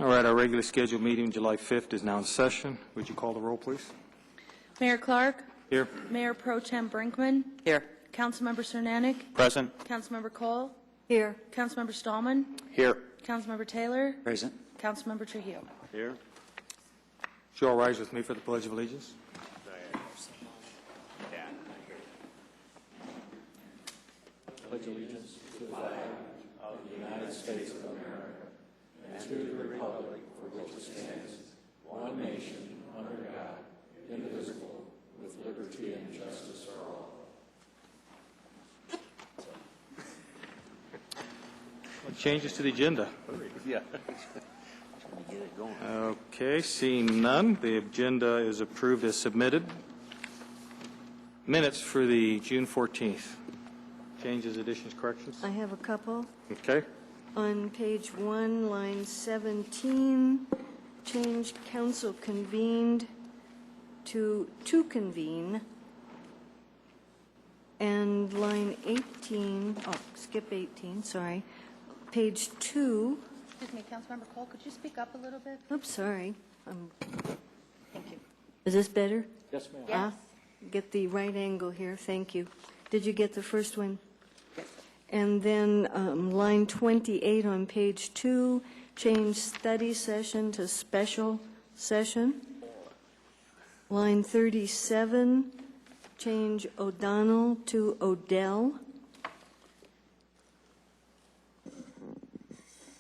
All right, our regularly scheduled meeting, July 5th, is now in session. Would you call the roll, please? Mayor Clark? Here. Mayor Pro Tem Brinkman? Here. Councilmember Cernanik? Present. Councilmember Cole? Here. Councilmember Stallman? Here. Councilmember Taylor? Present. Councilmember Trujillo? Here. Would you all rise with me for the Pledge of Allegiance? Pledge allegiance to the flag of the United States of America and to the republic for which it stands, one nation, under God, indivisible, with liberty and justice for all. Changes to the agenda. Yeah. Okay, seeing none, the agenda is approved as submitted. Minutes for the June 14th. Changes, additions, corrections? I have a couple. Okay. On page 1, line 17, change council convened to convene. And line 18, skip 18, sorry. Page 2. Excuse me, Councilmember Cole, could you speak up a little bit? Oops, sorry. Thank you. Is this better? Yes, ma'am. Yes. Get the right angle here. Thank you. Did you get the first one? Yes. And then line 28 on page 2, change study session to special session. Line 37, change O'Donnell to Odell.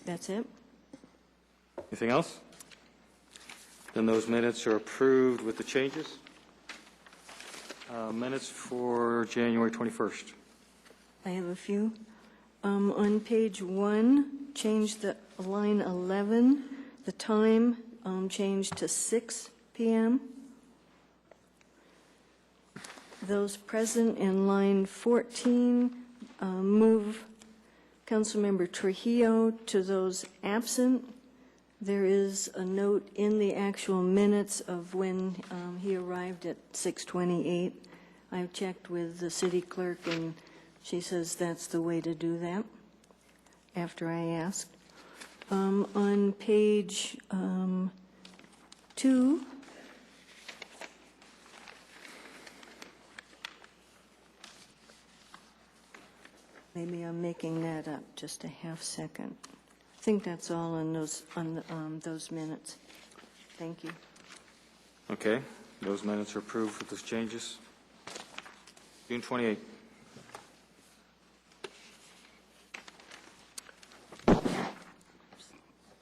That's it. Anything else? Then those minutes are approved with the changes. Minutes for January 21st. I have a few. On page 1, change the line 11, the time changed to 6 p.m. Those present in line 14, move Councilmember Trujillo to those absent. There is a note in the actual minutes of when he arrived at 6:28. I've checked with the city clerk, and she says that's the way to do that, after I asked. On page 2, maybe I'm making that up, just a half second. I think that's all on those minutes. Thank you. Okay, those minutes are approved with those changes. June 28th.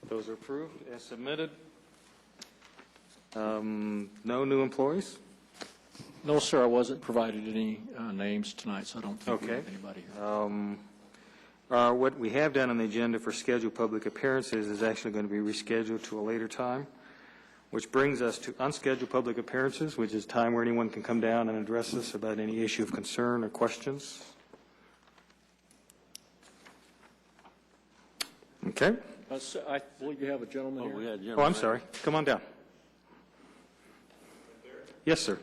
Those are approved as submitted. No new employees? No, sir, I wasn't provided any names tonight, so I don't think we Okay. have anybody here. What we have done on the agenda for scheduled public appearances is actually going to be rescheduled to a later time, which brings us to unscheduled public appearances, which is time where anyone can come down and address us about any issue of concern or questions. Okay. Sir, I believe you have a gentleman here. Oh, I'm sorry. Come on down. Yes, sir.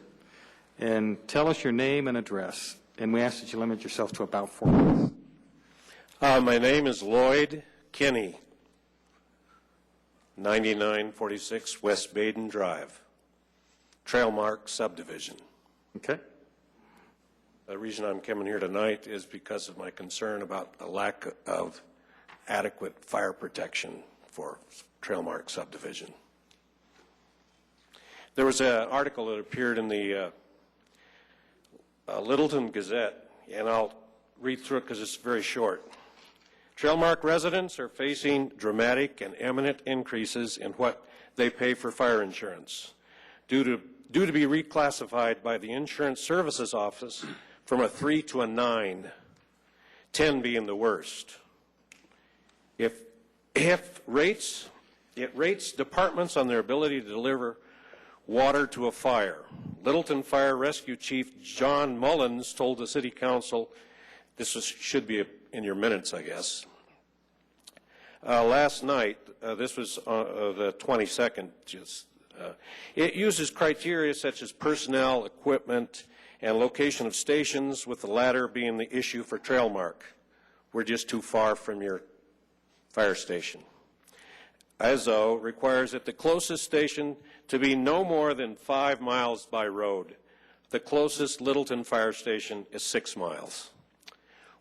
And tell us your name and address, and we ask that you limit yourself to about 4 minutes. My name is Lloyd Kinney, 9946 West Baden Drive, Trailmark Subdivision. Okay. The reason I'm coming here tonight is because of my concern about the lack of adequate fire protection for Trailmark Subdivision. There was an article that appeared in the Littleton Gazette, and I'll read through it because it's very short. Trailmark residents are facing dramatic and imminent increases in what they pay for fire insurance due to be reclassified by the Insurance Services Office from a 3 to a 9, 10 being the worst. It rates departments on their ability to deliver water to a fire. Littleton Fire Rescue Chief John Mullins told the City Council, should be in your minutes, I guess, last night, this was the 22nd, it uses criteria such as personnel, equipment, and location of stations, with the latter being the issue for Trailmark. We're just too far from your fire station. ISO requires that the closest station to be no more than 5 miles by road. The closest Littleton fire station is 6 miles.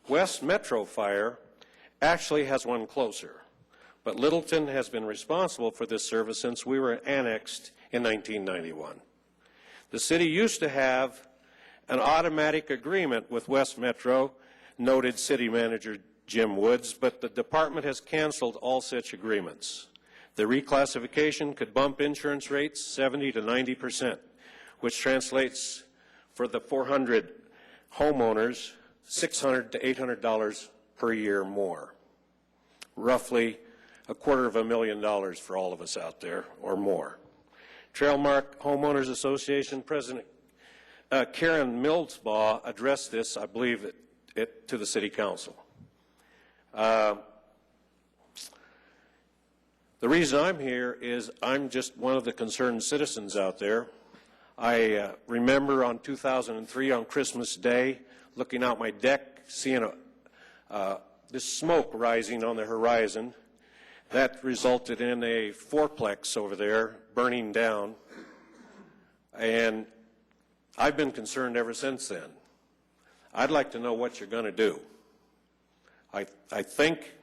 West Metro Fire actually has one closer, but Littleton has been responsible for this service since we were annexed in 1991. The city used to have an automatic agreement with West Metro, noted City Manager Jim Woods, but the department has canceled all such agreements. The reclassification could bump insurance rates 70 to 90%, which translates for the 400 homeowners $600 to $800 per year more. Roughly $250,000 for all of us out there or more. Trailmark Homeowners Association President Karen Milsbaugh addressed this, I believe, to the City Council. The reason I'm here is I'm just one of the concerned citizens out there. I remember on 2003 on Christmas Day, looking out my deck, seeing this smoke rising on the horizon. That resulted in a fourplex over there burning down, and I've been concerned ever since then. I'd like to know what you're going to do. I think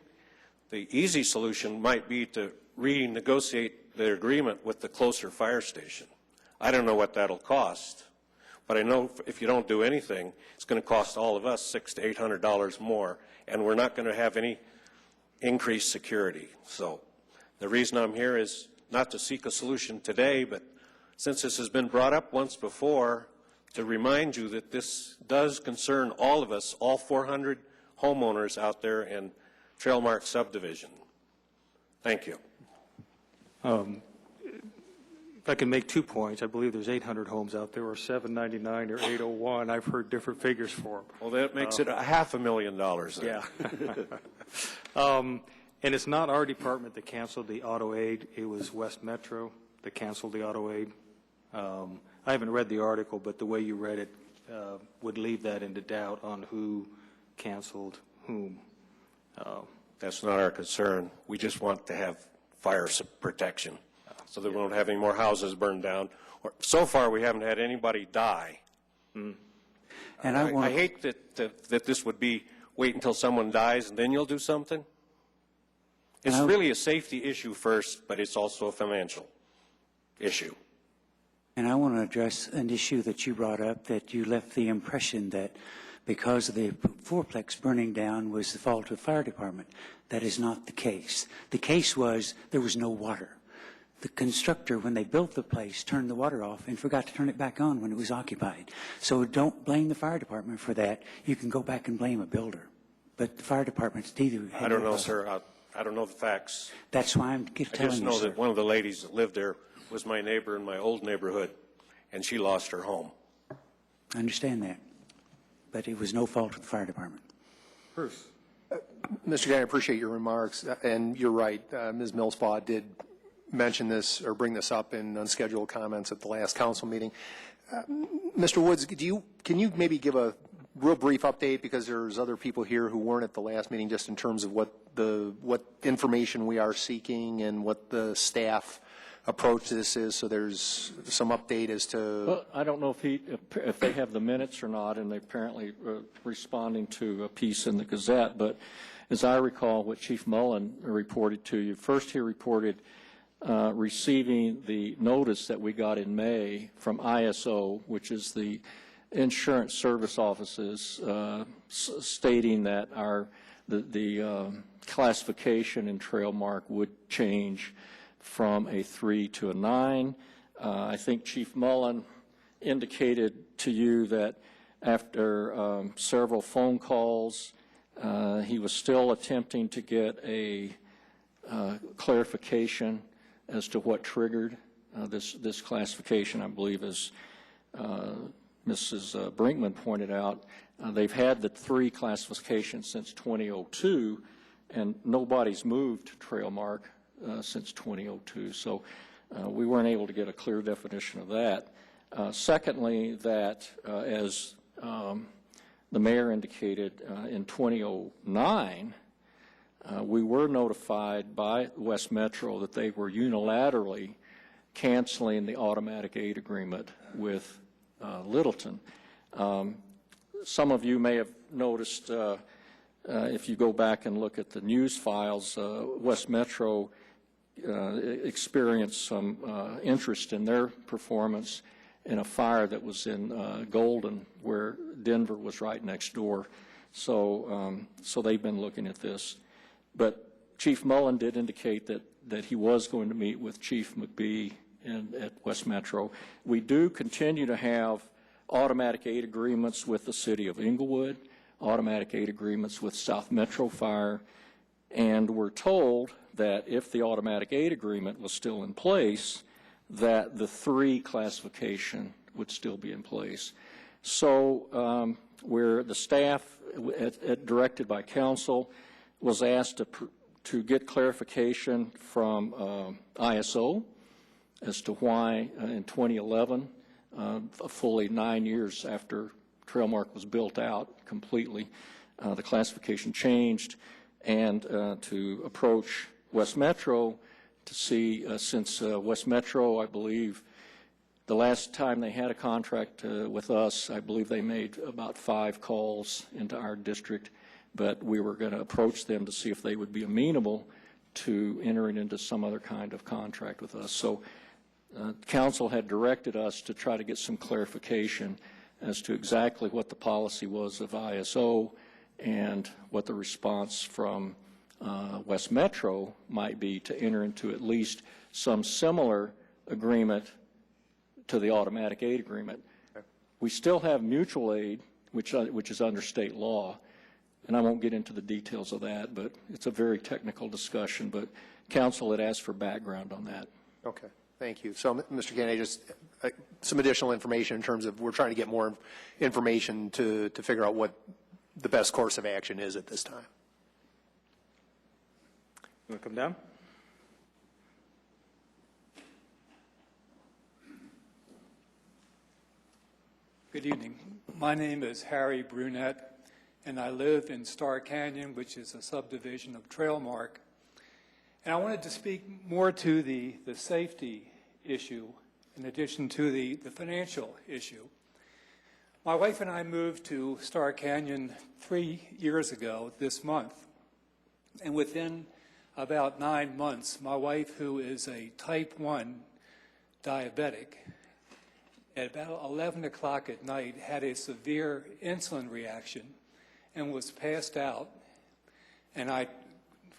the easy solution might be to renegotiate the agreement with the closer fire station. I don't know what that'll cost, but I know if you don't do anything, it's going to cost all of us $600 to $800 more, and we're not going to have any increased security. So the reason I'm here is not to seek a solution today, but since this has been brought up once before, to remind you that this does concern all of us, all 400 homeowners out there in Trailmark subdivision. Thank you. If I can make 2 points, I believe there's 800 homes out there, or 799 or 801. I've heard different figures for them. Well, that makes it $500,000 then. Yeah. And it's not our department that canceled the auto aid. It was West Metro that canceled the auto aid. I haven't read the article, but the way you read it would leave that into doubt on who canceled whom. That's not our concern. We just want to have fire protection so that we won't have any more houses burned down. So far, we haven't had anybody die. And I hate that this would be wait until someone dies and then you'll do something. It's really a safety issue first, but it's also a financial issue. And I want to address an issue that you brought up, that you left the impression that because of the fourplex burning down was the fault of the fire department. That is not the case. The case was there was no water. The constructor, when they built the place, turned the water off and forgot to turn it back on when it was occupied. So don't blame the fire department for that. You can go back and blame a builder. But the fire department's either. I don't know, sir. I don't know the facts. That's why I'm telling you, I just know sir. that one of the ladies that lived there was my neighbor in my old neighborhood, and she lost her home. I understand that. But it was no fault of the fire department. Bruce. Mr. Guy, I appreciate your remarks, and you're right. Ms. Millsbaugh did mention this or bring this up in unscheduled comments at the last council meeting. Mr. Woods, can you maybe give a real brief update, because there's other people here who weren't at the last meeting, just in terms of what information we are seeking and what the staff approach to this is, so there's some update as to. Well, I don't know if they have the minutes or not, and they're apparently responding to a piece in the Gazette, but as I recall what Chief Mullen reported to you, first he reported receiving the notice that we got in May from ISO, which is the insurance service offices, stating that the classification in Trailmark would change from a 3 to a 9. I think Chief Mullen indicated to you that after several phone calls, he was still attempting to get a clarification as to what triggered this classification. I believe, as Mrs. Brinkman pointed out, they've had the 3 classifications since 2002, and nobody's moved to Trailmark since 2002. So we weren't able to get a clear definition of that. Secondly, that as the mayor indicated, in 2009, We were notified by West Metro that they were unilaterally canceling the automatic aid agreement with Littleton. Some of you may have noticed, if you go back and look at the news files, West Metro experienced some interest in their performance in a fire that was in Golden, where Denver was right next door. So they've been looking at this. But Chief Mullen did indicate that he was going to meet with Chief McBee at West Metro. We do continue to have automatic aid agreements with the City of Inglewood, automatic aid agreements with South Metro Fire, and we're told that if the automatic aid agreement was still in place, that the 3 classification would still be in place. So where the staff, directed by council, was asked to get clarification from ISO as to why in 2011, fully 9 years after Trailmark was built out completely, the classification changed, and to approach West Metro to see, since West Metro, I believe, the last time they had a contract with us, I believe they made about 5 calls into our district, but we were going to approach them to see if they would be amenable to entering into some other kind of contract with us. So council had directed us to try to get some clarification as to exactly what the policy was of ISO and what the response from West Metro might be to enter into at least some similar agreement to the automatic aid agreement. Okay. We still have mutual aid, which is under state law, and I won't get into the details of that, but it's a very technical discussion, but council had asked for background on that. Okay, thank you. So, Mr. Kennedy, just some additional information in terms of we're trying to get more information to figure out what the best course of action is at this time. You want to come down? Good evening. My name is Harry Brunette, and I live in Star Canyon, which is a subdivision of Trailmark. And I wanted to speak more to the safety issue in addition to the financial issue. My wife and I moved to Star Canyon 3 years ago this month, and within about 9 months, my wife, who is a type 1 diabetic, at about 11 o'clock at night had a severe insulin reaction and was passed out, and I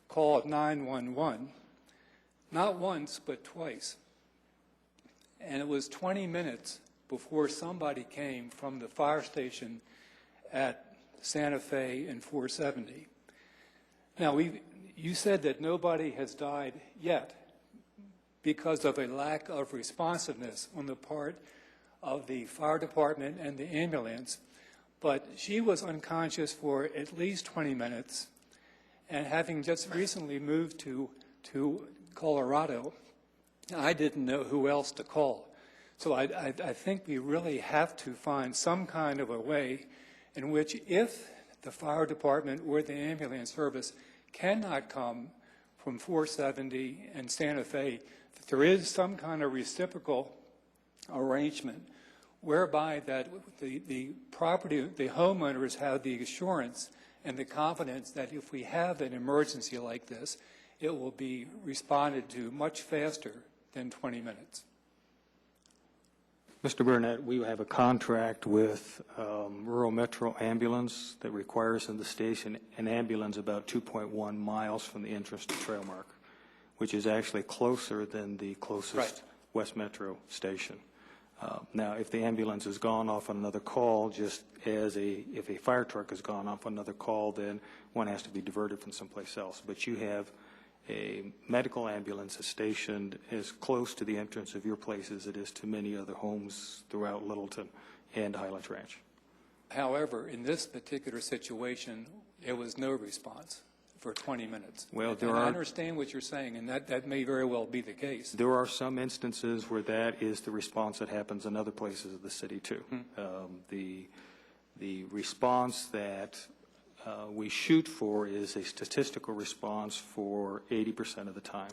called 911, not once but twice. And it was 20 minutes before somebody came from the fire station at Santa Fe and 470. Now, you said that nobody has died yet because of a lack of responsiveness on the part of the fire department and the ambulance, but she was unconscious for at least 20 minutes, and having just recently moved to Colorado, I didn't know who else to call. So I think we really have to find some kind of a way in which, if the fire department or the ambulance service cannot come from 470 and Santa Fe, that there is some kind of reciprocal arrangement whereby that the homeowners have the assurance and the confidence that if we have an emergency like this, it will be responded to much faster than 20 minutes. Mr. Burnett, we have a contract with Rural Metro Ambulance that requires in the station an ambulance about 2.1 miles from the entrance to Trailmark, which is actually closer than the closest Right. West Metro station. Now, if the ambulance has gone off on another call, just as if a fire truck has gone off on another call, then one has to be diverted from someplace else. But you have a medical ambulance stationed as close to the entrance of your place as it is to many other homes throughout Littleton and Highlands Ranch. However, in this particular situation, there was no response for 20 minutes. Well, I understand what you're saying, and that may very well be the case. There are some instances where that is the response that happens in other places of the city, too. The response that we shoot for is a statistical response for 80% of the time,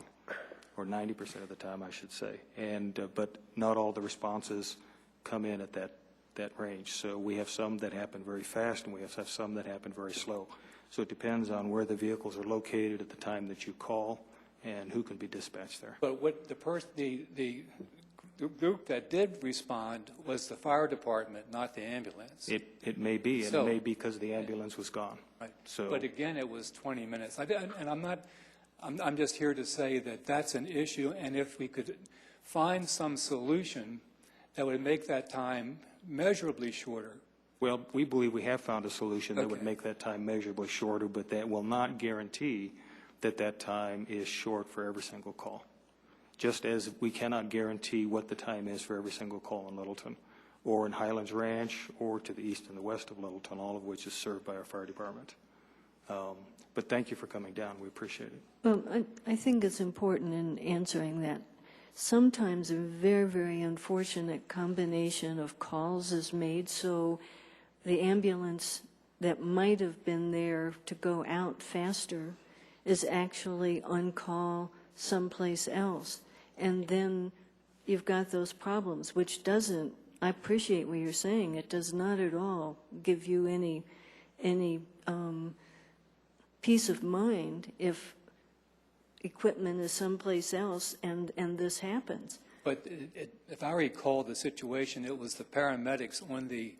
or 90% of the time, I should say. And but not all the responses come in at that range. So we have some that happen very fast, and we have some that happen very slow. So it depends on where the vehicles are located at the time that you call and who can be dispatched there. But what the group that did respond was the fire department, not the ambulance. It may be, and So- it may be because the ambulance was gone. Right. So, But again, it was 20 minutes. And I'm just here to say that that's an issue, and if we could find some solution that would make that time measurably shorter. well, we believe we have found a solution that would Okay. make that time measurably shorter, but that will not guarantee that that time is short for every single call. Just as we cannot guarantee what the time is for every single call in Littleton, or in Highlands Ranch, or to the east and the west of Littleton, all of which is served by our fire department. But thank you for coming down. We appreciate it. Well, I think it's important in answering that. Sometimes a very, very unfortunate combination of calls is made, so the ambulance that might have been there to go out faster is actually on call someplace else. And then you've got those problems, which doesn't, I appreciate what you're saying, it does not at all give you any peace of mind if equipment is someplace else and this happens. But if I recall the situation, it was the paramedics on the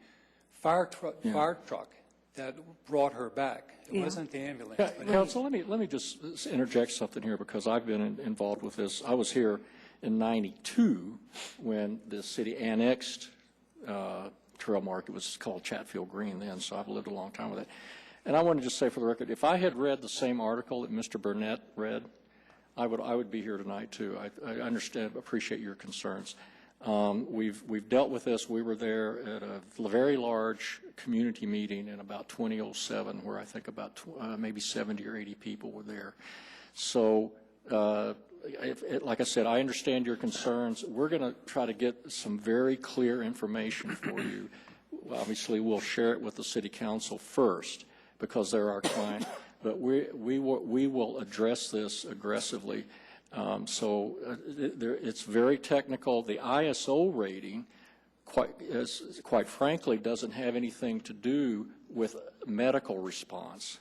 fire truck that brought her back. It Yeah. wasn't the ambulance. Yeah, But Council, let me just interject something here, because I've been involved with this. I was here in '92 when the city annexed Trailmark. It was called Chatfield Green then, so I've lived a long time with it. And I want to just say for the record, if I had read the same article that Mr. Burnett read, I would be here tonight too. I understand, appreciate your concerns. We've dealt with this. We were there at a very large community meeting in about 2007, where I think about maybe 70 or 80 people were there. So, like I said, I understand your concerns. We're going to try to get some very clear information for you. Obviously, we'll share it with the City Council first, because they're our client. But we will address this aggressively. It's very technical. The ISO rating, quite frankly, doesn't have anything to do with medical response.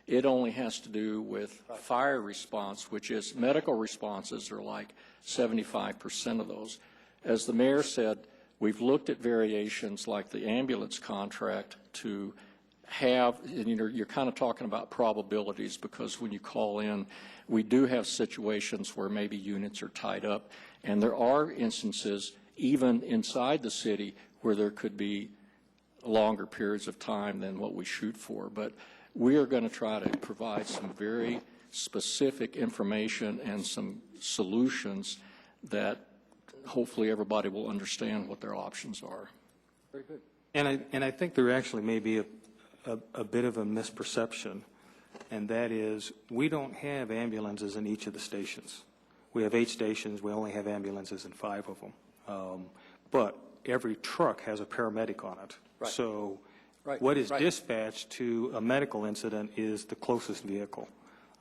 It only has to do with fire response, which is medical responses are like 75% of those. As the mayor said, we've looked at variations like the ambulance contract to have, and you're kind of talking about probabilities, because when you call in, we do have situations where maybe units are tied up, and there are instances even inside the city where there could be longer periods of time than what we shoot for. But we are going to try to provide some very specific information and some solutions that hopefully everybody will understand what their options are. Very good. And I think there actually may be a bit of a misperception, and that is we don't have ambulances in each of the stations. We have 8 stations. We only have ambulances in 5 of them. But every truck has a paramedic on it. Right. So Right. what is Right. dispatched to a medical incident is the closest vehicle.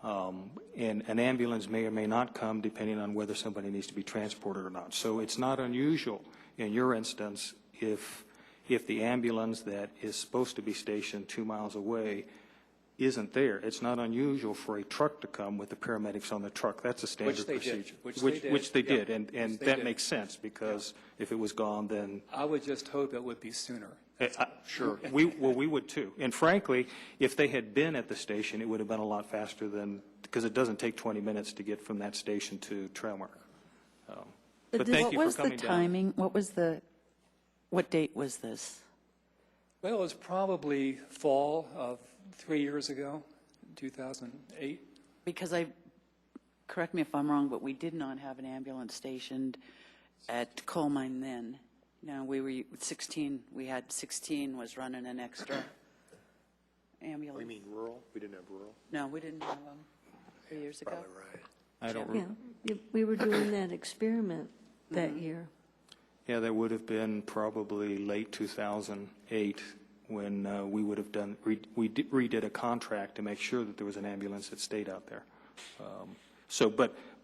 And an ambulance may or may not come depending on whether somebody needs to be transported or not. So it's not unusual in your instance if the ambulance that is supposed to be stationed 2 miles away isn't there. It's not unusual for a truck to come with the paramedics on the truck. That's a standard Which they did. procedure. Which they did. And Which they that did. makes sense, because if it was gone, then I would just hope it would be sooner. sure. We would too. And frankly, if they had been at the station, it would have been a lot faster than, because it doesn't take 20 minutes to get from that station to Trailmark. But thank you for coming down. What was the timing? What date was this? Well, it was probably fall of 3 years ago, 2008. Because correct me if I'm wrong, but we did not have an ambulance stationed at coal mine then. No, we were 16, we had 16 was running an extra ambulance. You mean rural? We didn't have rural? No, we didn't have them 3 years ago. Probably right. I don't, Yeah, we were doing that experiment that year. yeah, that would have been probably late 2008 when we would have done, redid a contract to make sure that there was an ambulance that stayed out there.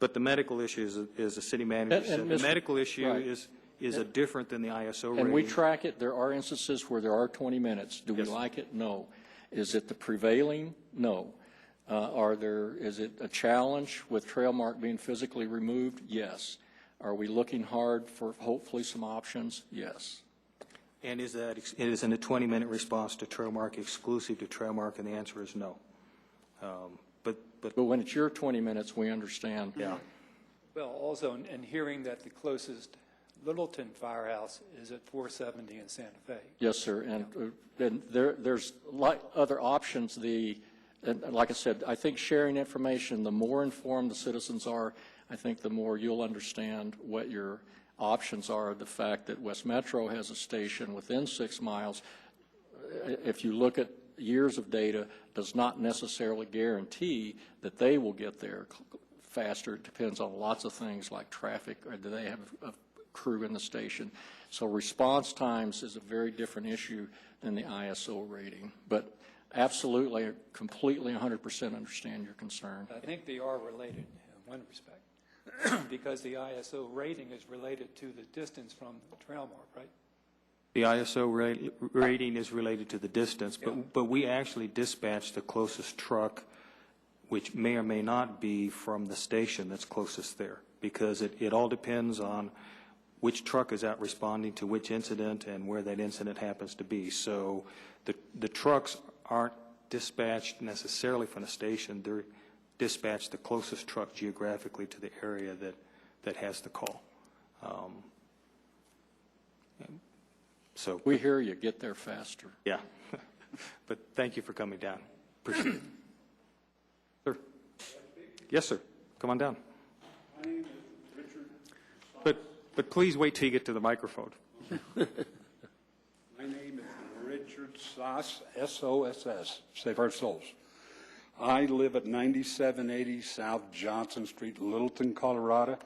But the medical issue is a city manager said. The medical issue is a different than the ISO rating. And we track it. There are instances where there are 20 minutes. Do we like it? No. Is it the prevailing? No. Is it a challenge with trail mark being physically removed? Yes. Are we looking hard for hopefully some options? Yes. And is that, it is in a 20-minute response to trail mark exclusive to trail mark, and the answer is no. But when it's your 20 minutes, we understand. Yeah. Well, also, in hearing that the closest Littleton Firehouse is at 470 in Santa Fe. Yes, sir. And then there's other options. And like I said, I think sharing information, the more informed the citizens are, I think the more you'll understand what your options are. The fact that West Metro has a station within 6 miles, if you look at years of data, does not necessarily guarantee that they will get there faster. It depends on lots of things like traffic, or do they have a crew in the station. So response times is a very different issue than the ISO rating. But absolutely, completely 100% understand your concern. I think they are related in one respect, because the ISO rating is related to the distance from the trail mark, right? The ISO rating is related to the distance, but we actually dispatch the closest truck, which may or may not be from the station that's closest there, because it all depends on which truck is out responding to which incident and where that incident happens to be. So the trucks aren't dispatched necessarily from the station. They're dispatched the closest truck geographically to the area that has the call. So We hear you. Get there faster. yeah. But thank you for coming down. Appreciate it. Sir. Yes, sir. Come on down. My name is Richard. But please wait till you get to the microphone. My name is Richard Soss, S-O-S-S, Save Our Souls. I live at 9780 South Johnson Street, Littleton, Colorado,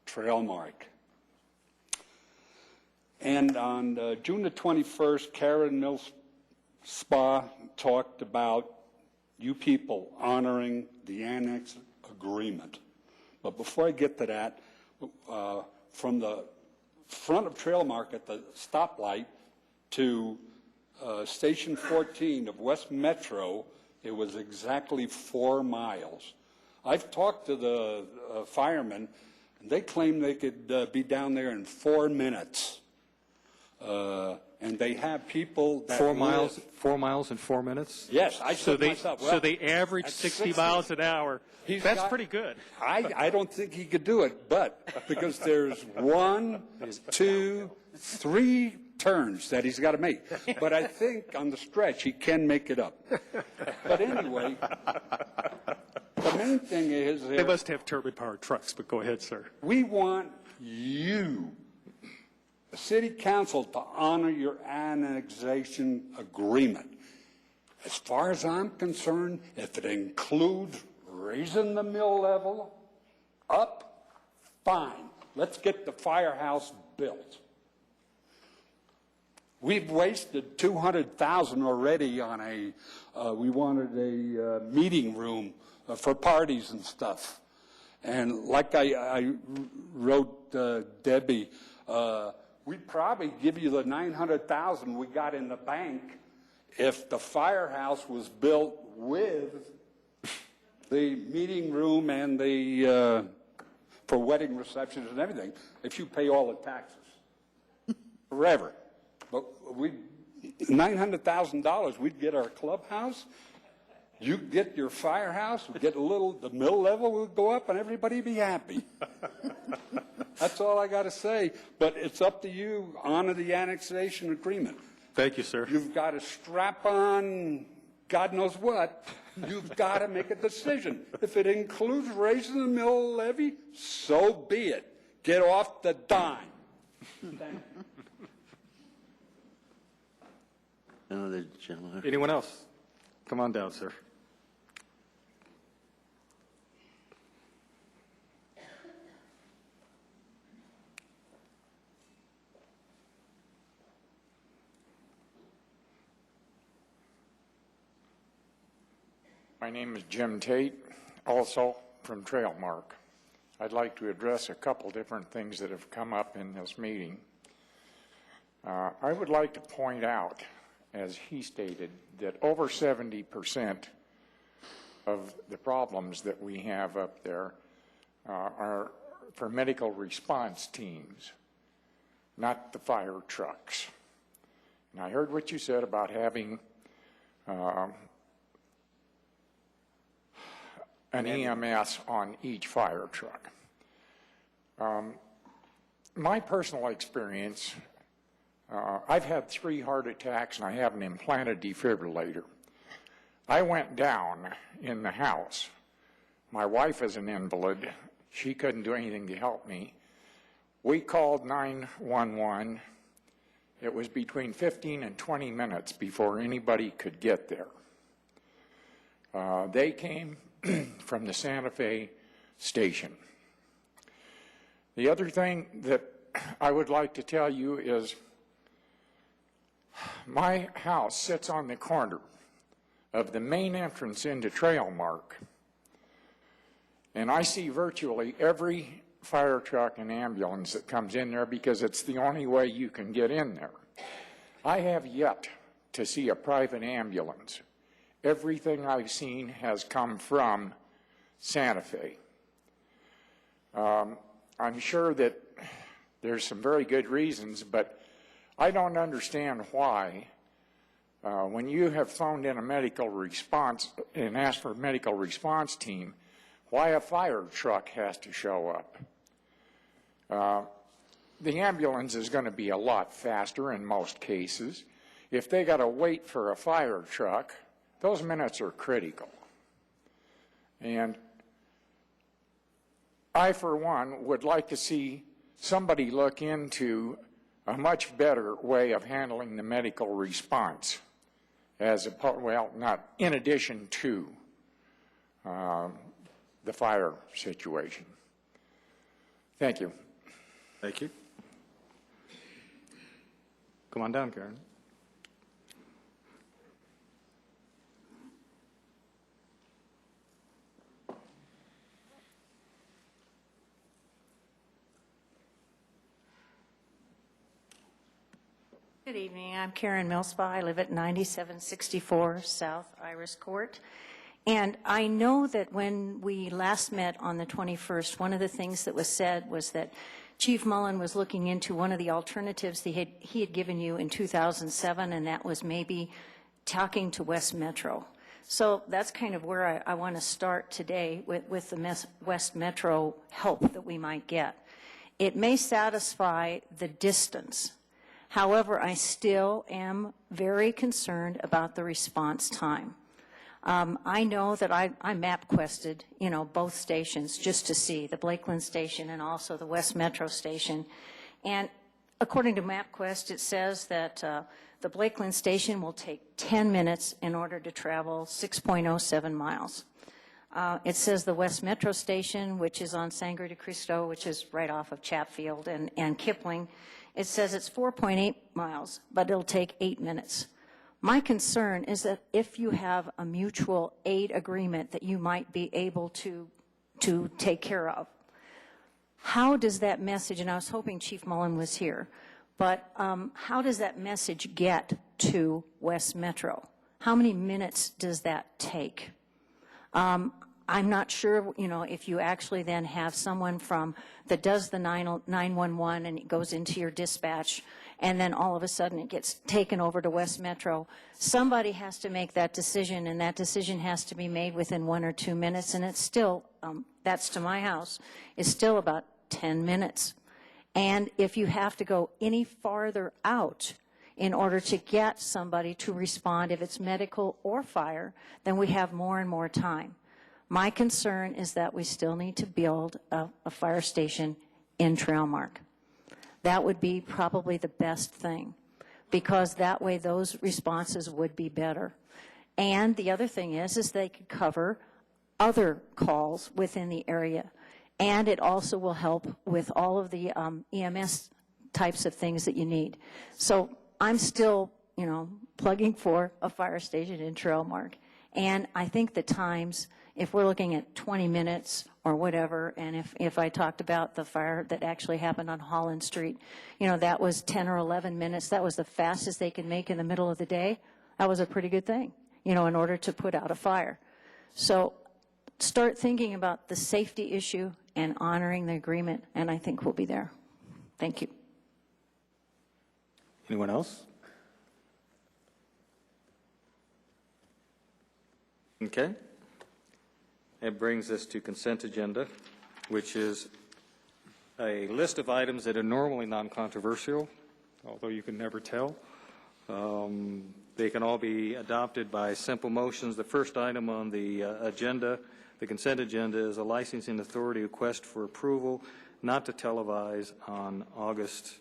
trail mark. And on June the 21st, Karen Mills Spa talked about you people honoring the annex agreement. But before I get to that, from the front of Trail Mark at the stoplight to Station 14 of West Metro, it was exactly 4 miles. I've talked to the firemen, and they claim they could be down there in 4 minutes. And they have people that 4 miles, 4 miles in 4 minutes? Yes, I said myself. So they average at 60 miles an hour. That's pretty good. I don't think he could do it, but because there's 1, 2, 3 turns that he's got to make. But I think on the stretch he can make it up. But anyway, the main thing is They must have turbine-powered trucks, but go ahead, sir. we want you, the city council, to honor your annexation agreement. As far as I'm concerned, if it includes raising the mill level up, fine. Let's get the firehouse built. We've wasted $200,000 already on we wanted a meeting room for parties and stuff. And like I wrote Debbie, we'd probably give you the $900,000 we got in the bank if the firehouse was built with the meeting room and the for wedding receptions and everything, if you pay all the taxes forever. But $900,000, we'd get our clubhouse, you get your firehouse, we get the mill level would go up, and everybody be happy. That's all I got to say. But it's up to you. Honor the annexation agreement. Thank you, sir. You've got to strap on God knows what. You've got to make a decision. If it includes raising the mill levy, so be it. Get off the dime. Thank you. Another gentleman. Anyone else? Come on down, sir. My name is Jim Tate, also from Trailmark. I'd like to address a couple different things that have come up in this meeting. I would like to point out, as he stated, that over 70% of the problems that we have up there are for medical response teams, not the fire trucks. And I heard what you said about having an EMS on each fire truck. My personal experience, I've had 3 heart attacks and I have an implanted defibrillator. I went down in the house. My wife is an invalid. She couldn't do anything to help me. We called 911. It was between 15 and 20 minutes before anybody could get there. They came from the Santa Fe station. The other thing that I would like to tell you is my house sits on the corner of the main entrance into Trailmark, and I see virtually every fire truck and ambulance that comes in there because it's the only way you can get in there. I have yet to see a private ambulance. Everything I've seen has come from Santa Fe. I'm sure that there's some very good reasons, but I don't understand why when you have phoned in a medical response and asked for a medical response team, why a fire truck has to show up. The ambulance is going to be a lot faster in most cases. If they got to wait for a fire truck, those minutes are critical. And I, for one, would like to see somebody look into a much better way of handling the medical response, not in addition to the fire situation. Thank you. Thank you. Come on down, Karen. Good evening. I'm Karen Millspa. I live at 9764 South Iris Court. And I know that when we last met on the 21st, one of the things that was said was that Chief Mullen was looking into one of the alternatives he had given you in 2007, and that was maybe talking to West Metro. So that's kind of where I want to start today with the West Metro help that we might get. It may satisfy the distance. However, I still am very concerned about the response time. I know that I MapQuested, both stations just to see, the Blakeland station and also the West Metro station. And according to MapQuest, it says that the Blakeland station will take 10 minutes in order to travel 6.07 miles. It says the West Metro station, which is on Sangre de Cristo, which is right off of Chatfield and Kipling, it says it's 4.8 miles, but it'll take 8 minutes. My concern is that if you have a mutual aid agreement that you might be able to take care of, how does that message, and I was hoping Chief Mullen was here, but how does that message get to West Metro? How many minutes does that take? I'm not sure, if you actually then have someone that does the 911 and it goes into your dispatch, and then all of a sudden it gets taken over to West Metro. Somebody has to make that decision, and that decision has to be made within 1 or 2 minutes, and it's still, that's to my house, is still about 10 minutes. And if you have to go any farther out in order to get somebody to respond, if it's medical or fire, then we have more and more time. My concern is that we still need to build a fire station in Trailmark. That would be probably the best thing, because that way those responses would be better. And the other thing is they could cover other calls within the area. And it also will help with all of the EMS types of things that you need. So I'm still, plugging for a fire station in Trailmark. And I think the times, if we're looking at 20 minutes or whatever, and if I talked about the fire that actually happened on Holland Street, you know, that was 10 or 11 minutes. That was the fastest they could make in the middle of the day. That was a pretty good thing, you know, in order to put out a fire. So start thinking about the safety issue and honoring the agreement, and I think we'll be there. Thank you. Anyone else? Okay. That brings us to consent agenda, which is a list of items that are normally non-controversial, although you can never tell. They can all be adopted by simple motions. The first item on the agenda, the consent agenda, is a licensing authority request for approval not to televise on August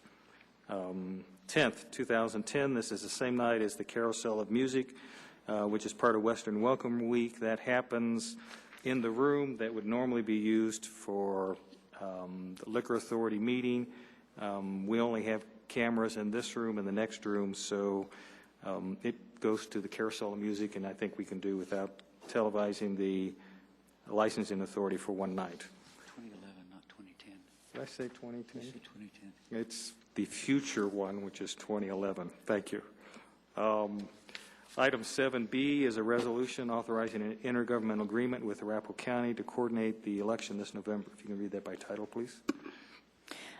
10th, 2010. This is the same night as the Carousel of Music, which is part of Western Welcome Week. That happens in the room that would normally be used for the Liquor Authority meeting. We only have cameras in this room and the next room, so it goes to the Carousel of Music, and I think we can do without televising the licensing authority for one night. 2011, not 2010. Did I say 2010? You said 2010. It's the future one, which is 2011. Thank you. Item 7B is a resolution authorizing an intergovernmental agreement with Arapahoe County to coordinate the election this November. If you can read that by title, please.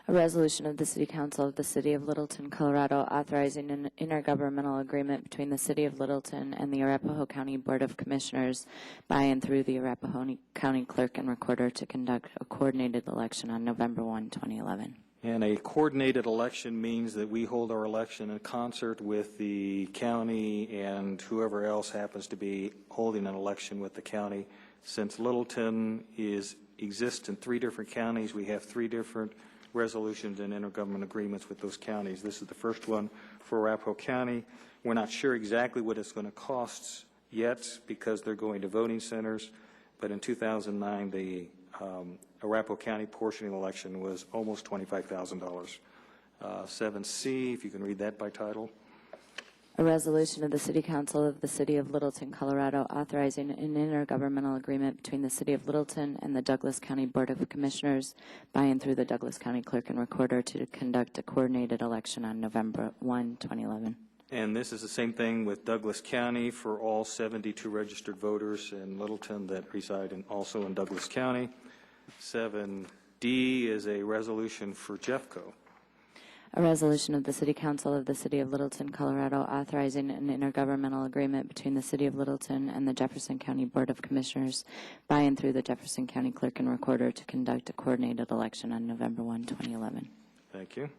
A resolution of the City Council of the City of Littleton, Colorado, authorizing an intergovernmental agreement between the City of Littleton and the Arapahoe County Board of Commissioners by and through the Arapahoe County Clerk and Recorder to conduct a coordinated election on November 1, 2011. And a coordinated election means that we hold our election in concert with the county and whoever else happens to be holding an election with the county. Since Littleton exists in 3 different counties, we have 3 different resolutions and intergovernmental agreements with those counties. This is the first one for Arapahoe County. We're not sure exactly what it's going to cost yet because they're going to voting centers, but in 2009 the Arapahoe County portion of the election was almost $25,000. 7C, if you can read that by title. A resolution of the City Council of the City of Littleton, Colorado, authorizing an intergovernmental agreement between the City of Littleton and the Douglas County Board of Commissioners by and through the Douglas County Clerk and Recorder to conduct a coordinated election on November 1, 2011. And this is the same thing with Douglas County for all 72 registered voters in Littleton that reside also in Douglas County. 7D is a resolution for Jeffco. A resolution of the City Council of the City of Littleton, Colorado, authorizing an intergovernmental agreement between the City of Littleton and the Jefferson County Board of Commissioners by and through the Jefferson County Clerk and Recorder to conduct a coordinated election on November 1, 2011. Thank you.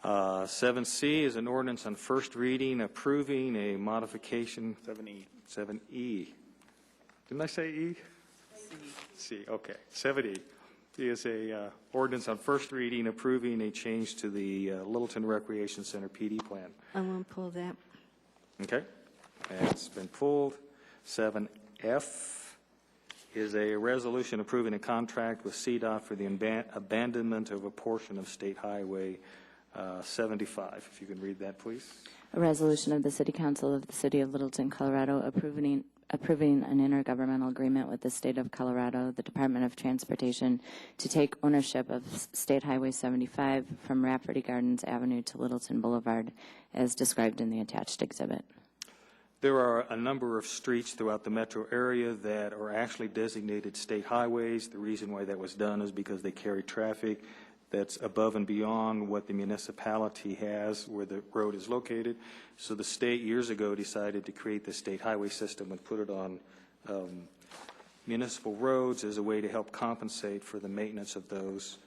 7C is an ordinance on first reading approving a modification. 7E. 7E. Didn't I say E? C. Okay. 7E is a ordinance on first reading approving a change to the Littleton Recreation Center PD plan. I won't pull that. Okay. That's been pulled. 7F is a resolution approving a contract with CDOT for the abandonment of a portion of State Highway 75. If you can read that, please. A resolution of the City Council of the City of Littleton, Colorado, approving an intergovernmental agreement with the State of Colorado, the Department of Transportation, to take ownership of State Highway 75 from Rafferty Gardens Avenue to Littleton Boulevard, as described in the attached exhibit. There are a number of streets throughout the metro area that are actually designated state highways. The reason why that was done is because they carry traffic that's above and beyond what the municipality has where the road is located. So the state years ago decided to create the state highway system and put it on municipal roads as a way to help compensate for the maintenance of those.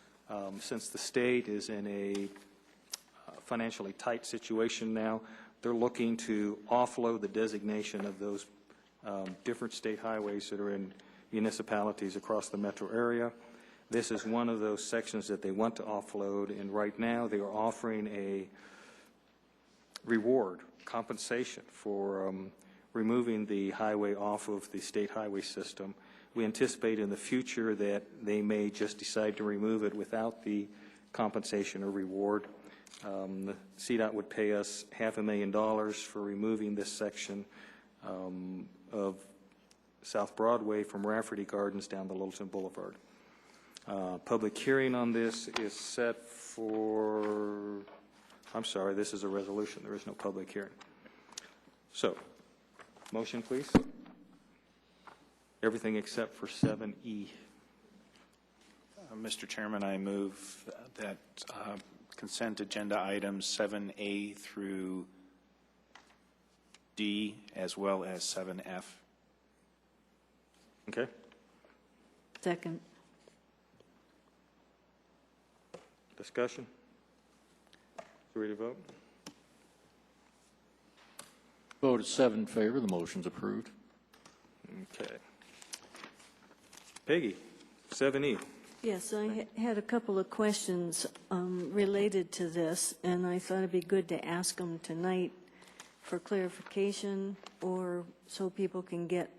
Since the state is in a financially tight situation now, they're looking to offload the designation of those different state highways that are in municipalities across the metro area. This is one of those sections that they want to offload, and right now they are offering a reward, compensation for removing the highway off of the state highway system. We anticipate in the future that they may just decide to remove it without the compensation or reward. The CDOT would pay us $500,000 for removing this section of South Broadway from Rafferty Gardens down to Littleton Boulevard. Public hearing on this is set for, I'm sorry, this is a resolution. There is no public hearing. So, motion, please. Everything except for 7E. Mr. Chairman, I move that consent agenda items 7A through D as well as 7F. Okay. Second. Discussion? Ready to vote? Vote is 7 in favor. The motion's approved. Okay. Peggy, 7E. Yes, I had a couple of questions related to this, and I thought it'd be good to ask them tonight for clarification or so people can get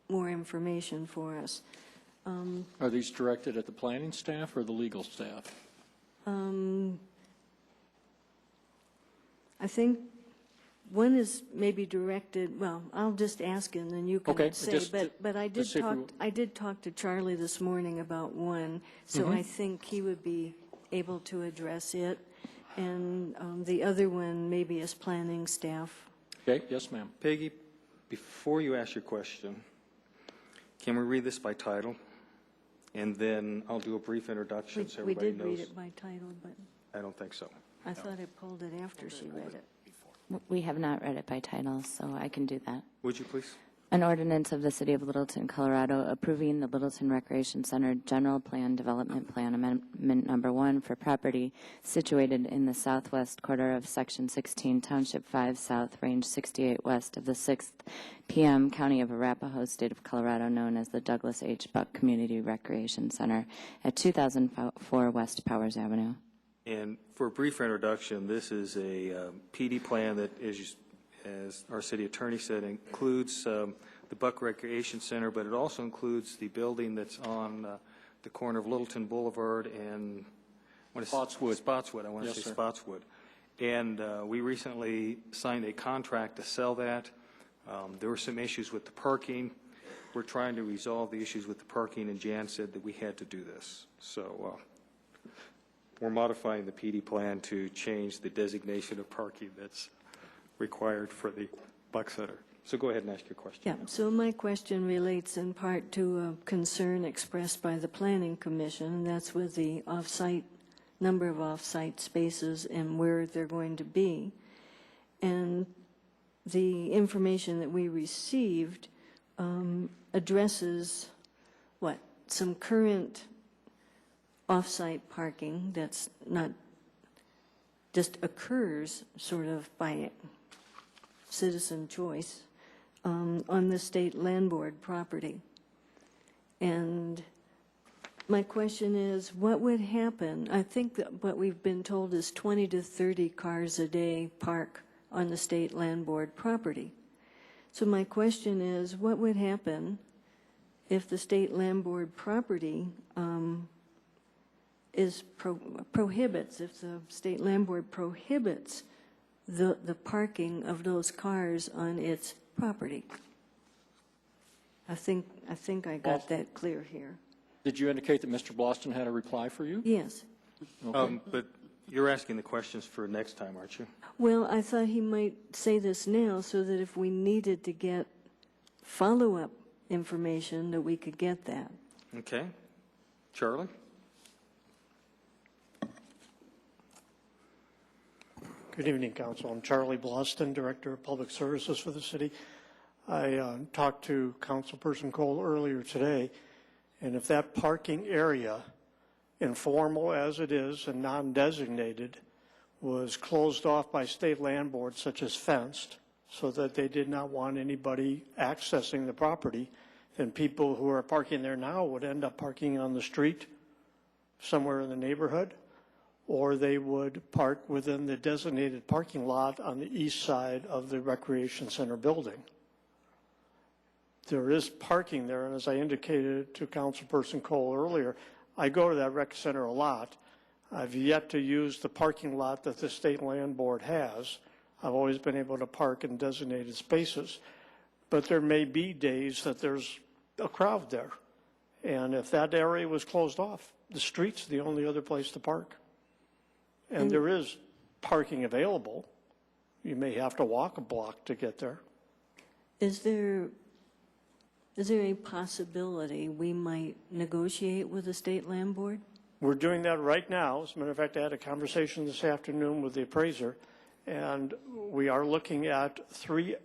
more information for us. Are these directed at the planning staff or the legal staff? I think one is maybe directed, well, I'll just ask and then you can Okay, say, but I did talk to Charlie this morning about one, so I think he would be able to address it. And the other one maybe is planning staff. Okay, yes, ma'am. Peggy, before you ask your question, can we read this by title? And then I'll do a brief introduction so We everybody did knows. read it by title, but I don't think so. I thought I pulled it after she read it. We have not read it by title, so I can do that. Would you please? An ordinance of the City of Littleton, Colorado, approving the Littleton Recreation Center General Plan Development Plan Amendment Number 1 for property situated in the southwest quarter of Section 16, Township 5 South, Range 68 west of the 6th PM, County of Arapahoe, State of Colorado, known as the Douglas H. Buck Community Recreation Center at 2004 West Powers Avenue. And for a brief introduction, this is a PD plan that, as our city attorney said, includes the Buck Recreation Center, but it also includes the building that's on the corner of Littleton Boulevard and Spotswood. Spotswood. I want to Yes, say sir. Spotswood. And we recently signed a contract to sell that. There were some issues with the parking. We're trying to resolve the issues with the parking, and Jan said that we had to do this. So we're modifying the PD plan to change the designation of parking that's required for the Buck Center. So go ahead and ask your question. Yeah, so my question relates in part to a concern expressed by the Planning Commission, and that's with the off-site, number of off-site spaces and where they're going to be. And the information that we received addresses, some current off-site parking that's not, just occurs sort of by citizen choice on the state land board property. And my question is, what would happen? I think that what we've been told is 20 to 30 cars a day park on the state land board property. So my question is, what would happen if the state land board property prohibits, if the state land board prohibits the parking of those cars on its property? I think I got that clear here. Did you indicate that Mr. Bloston had a reply for you? Yes. Okay. But you're asking the questions for next time, aren't you? Well, I thought he might say this now so that if we needed to get follow-up information, that we could get that. Okay. Charlie? Good evening, Council. I'm Charlie Bloston, Director of Public Services for the city. I talked to Councilperson Cole earlier today, and if that parking area, informal as it is and non-designated, was closed off by state land boards such as fenced so that they did not want anybody accessing the property, then people who are parking there now would end up parking on the street somewhere in the neighborhood, or they would park within the designated parking lot on the east side of the recreation center building. There is parking there, and as I indicated to Councilperson Cole earlier, I go to that rec center a lot. I've yet to use the parking lot that the state land board has. I've always been able to park in designated spaces. but there may be days that there's a crowd there. And if that area was closed off, the street's the only other place to park. And there is parking available. You may have to walk a block to get there. Is there a possibility we might negotiate with the state land board? We're doing that right now. As a matter of fact, I had a conversation this afternoon with the appraiser, and we are looking at 3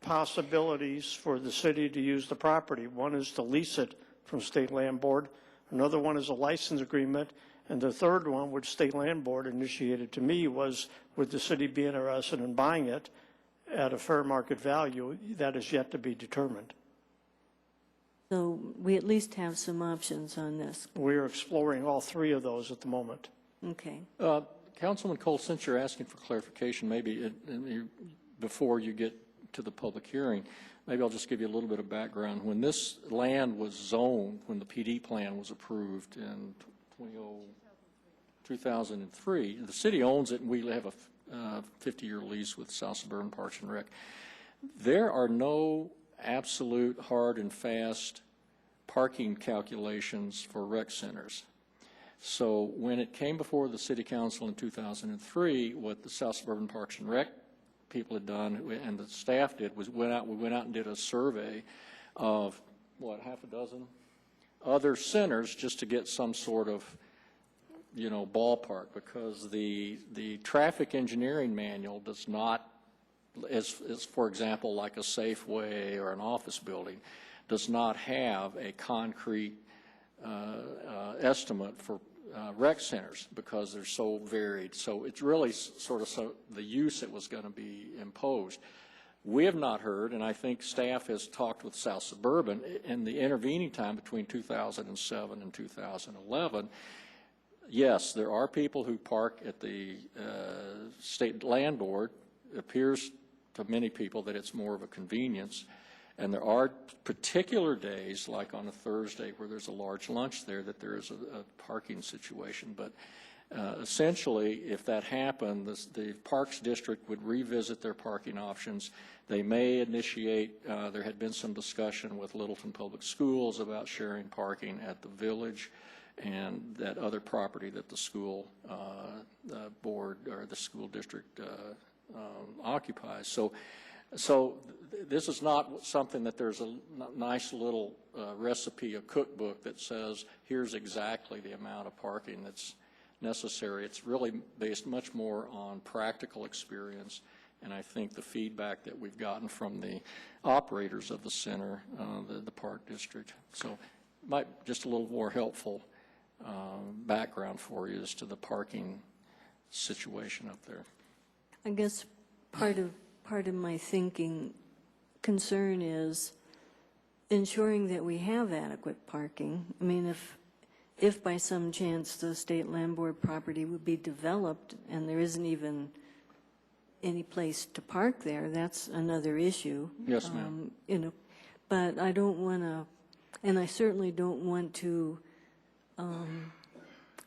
possibilities for the city to use the property. One is to lease it from state land board. Another one is a license agreement. And the third one, which state land board initiated to me, was would the city be interested in buying it at a fair market value? That is yet to be determined. So we at least have some options on this. We are exploring all 3 of those at the moment. Okay. Councilman Cole, since you're asking for clarification, maybe before you get to the public hearing, maybe I'll just give you a little bit of background. When this land was zoned, when the PD plan was approved in 2003, the city owns it, and we have a 50-year lease with South Suburban Parks and Rec. There are no absolute hard and fast parking calculations for rec centers. So when it came before the city council in 2003, what the South Suburban Parks and Rec people had done and the staff did was we went out and did a survey of half a dozen other centers just to get some sort of ballpark, because the traffic engineering manual does not, as for example like a Safeway or an office building, does not have a concrete estimate for rec centers because they're so varied. So it's really sort of the use that was going to be imposed. We have not heard, and I think staff has talked with South Suburban in the intervening time between 2007 and 2011. Yes, there are people who park at the state land board. It appears to many people that it's more of a convenience. And there are particular days, like on a Thursday where there's a large lunch there, that there is a parking situation. But essentially, if that happened, the Parks District would revisit their parking options. They may initiate, there had been some discussion with Littleton Public Schools about sharing parking at the village and that other property that the school board or the school district occupies. So this is not something that there's a nice little recipe, a cookbook that says here's exactly the amount of parking that's necessary. It's really based much more on practical experience, and I think the feedback that we've gotten from the operators of the center, the Park District. So might just a little more helpful background for you as to the parking situation up there. I guess part of my concern is ensuring that we have adequate parking. I mean, if by some chance the state land board property would be developed and there isn't even any place to park there, that's another issue. Yes, ma'am. But I don't want to, and I certainly don't want to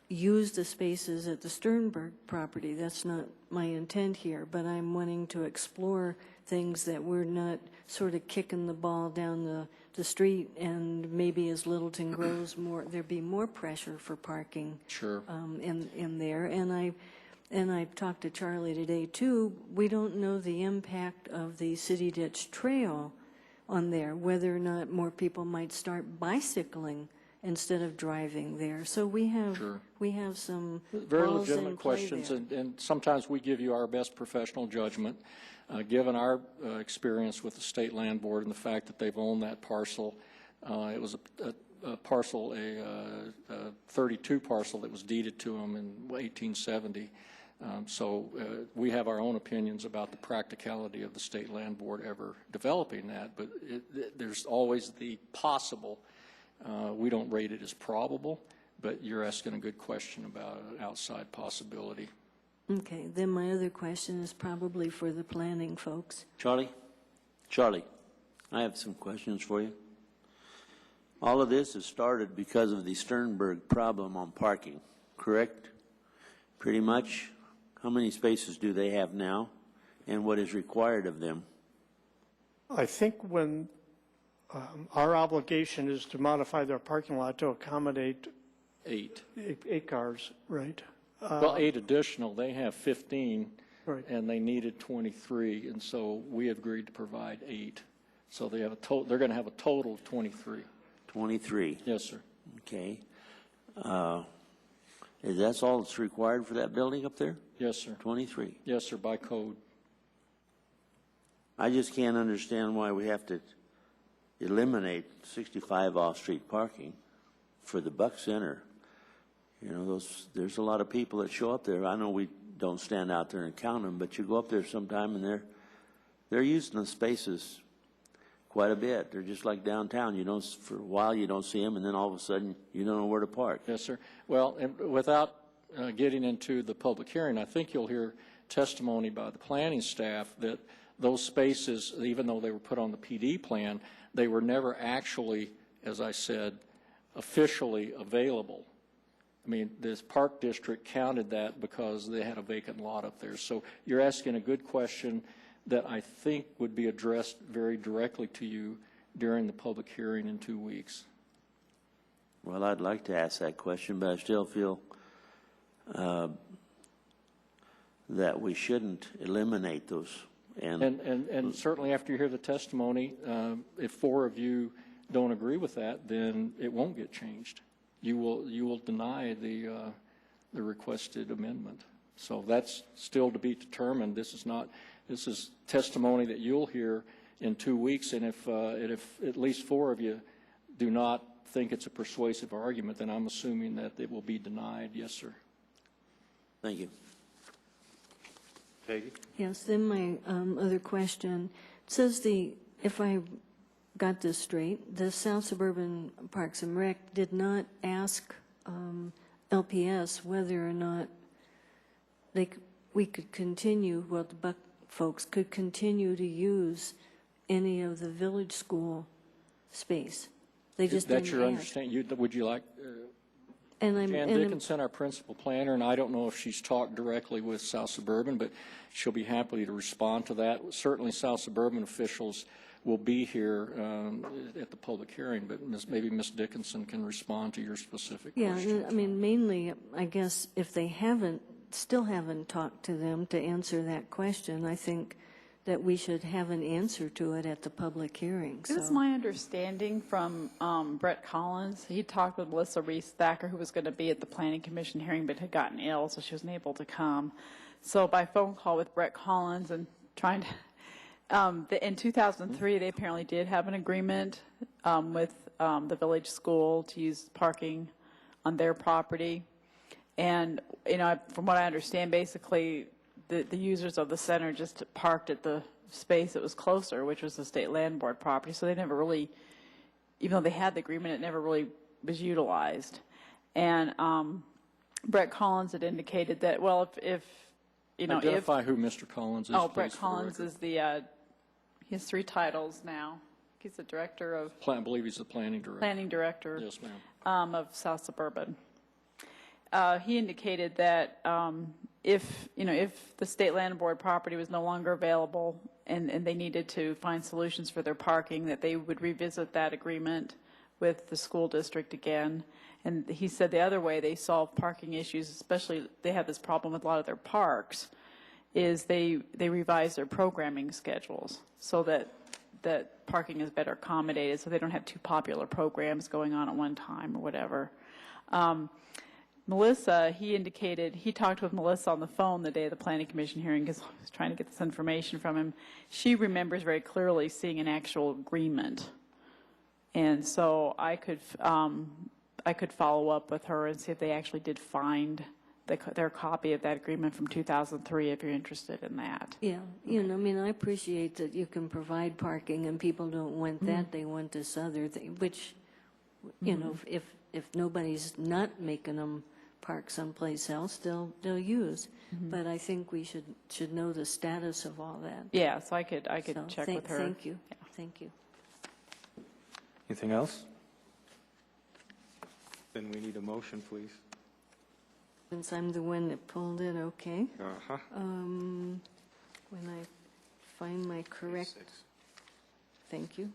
use the spaces at the Sternberg property. That's not my intent here, but I'm wanting to explore things that we're not sort of kicking the ball down the street, and maybe as Littleton grows more, there'd be more pressure for parking. Sure. In there. And I talked to Charlie today too. We don't know the impact of the City Ditch Trail on there, whether or not more people might start bicycling instead of driving there. So we have some very balls in legitimate play questions, there. and sometimes we give you our best professional judgment, given our experience with the state land board and the fact that they've owned that parcel. It was a parcel, a 32 parcel that was deeded to them in 1870. So we have our own opinions about the practicality of the state land board ever developing that, but there's always the possible. We don't rate it as probable, but you're asking a good question about an outside possibility. Okay, then my other question is probably for the planning folks. Charlie, I have some questions for you. All of this has started because of the Sternberg problem on parking, correct? Pretty much. How many spaces do they have now, and what is required of them? I think when our obligation is to modify their parking lot to accommodate 8. 8 cars, right? Well, 8 additional, they have 15, Right. and they needed 23, and so we have agreed to provide 8. So they have they're going to have a total of 23. 23. Yes, sir. Okay. Is that all that's required for that building up there? Yes, sir. 23. Yes, sir, by code. I just can't understand why we have to eliminate 65 off-street parking for the Buck Center. You know, there's a lot of people that show up there. I know we don't stand out there and count them, but you go up there sometime and they're using the spaces quite a bit. They're just like downtown. You don't, for a while you don't see them, and then all of a sudden you don't know where to park. Yes, sir. Well, and without getting into the public hearing, I think you'll hear testimony by the planning staff that those spaces, even though they were put on the PD plan, they were never actually, as I said, officially available. I mean, this park district counted that because they had a vacant lot up there. So you're asking a good question that I think would be addressed very directly to you during the public hearing in 2 weeks. Well, I'd like to ask that question, but I still feel that we shouldn't eliminate those. And certainly after you hear the testimony, if 4 of you don't agree with that, then it won't get changed. You will deny the requested amendment. So that's still to be determined. This is testimony that you'll hear in 2 weeks, and if at least 4 of you do not think it's a persuasive argument, then I'm assuming that it will be denied. Yes, sir. Thank you. Peggy? Yes, then my other question, it says if I got this straight, the South Suburban Parks and Rec did not ask LPS whether or not we could continue, well, the Buck folks could continue to use any of the village school space. They just That's didn't your ask. understanding. Would you like... And Jan Dickinson, our principal planner, and I don't know if she's talked directly with South Suburban, but she'll be happy to respond to that. Certainly South Suburban officials will be here at the public hearing, but maybe Ms. Dickinson can respond to your specific question. Yeah, I mean, mainly, I guess, if they still haven't talked to them to answer that question, I think that we should have an answer to it at the public hearing. It was my understanding from Brett Collins. He talked with Melissa Reese-Thacker, who was going to be at the Planning Commission hearing but had gotten ill, so she wasn't able to come. So by phone call with Brett Collins and trying to, in 2003, they apparently did have an agreement with the village school to use parking on their property. And, you know, from what I understand, basically, the users of the center just parked at the space that was closer, which was the state land board property. So they never really, even though they had the agreement, it never really was utilized. And Brett Collins had indicated that, well, if you know, Identify who Mr. Collins is. Oh, please, Brett Collins is he has 3 titles now. He's the director of. I believe he's the planning director. Planning director. Yes, ma'am. Of South Suburban. He indicated that if the state land board property was no longer available and they needed to find solutions for their parking, that they would revisit that agreement with the school district again. And he said the other way they solve parking issues, especially they have this problem with a lot of their parks, is they revise their programming schedules so that parking is better accommodated, so they don't have 2 popular programs going on at one time or whatever. Melissa, he talked with Melissa on the phone the day of the Planning Commission hearing because I was trying to get this information from him. She remembers very clearly seeing an actual agreement. And so I could follow up with her and see if they actually did find their copy of that agreement from 2003 if you're interested in that. Yeah, you know, I mean, I appreciate that you can provide parking and people don't want that, they want this other thing, which, you know, if nobody's not making them park someplace else, they'll use. But I think we should know the status of all that. Yeah, so I could check with her. Thank you. Yeah. Thank you. Anything else? Then we need a motion, please. Since I'm the one that pulled it, okay. Uh-huh. When I find my correct Thank you.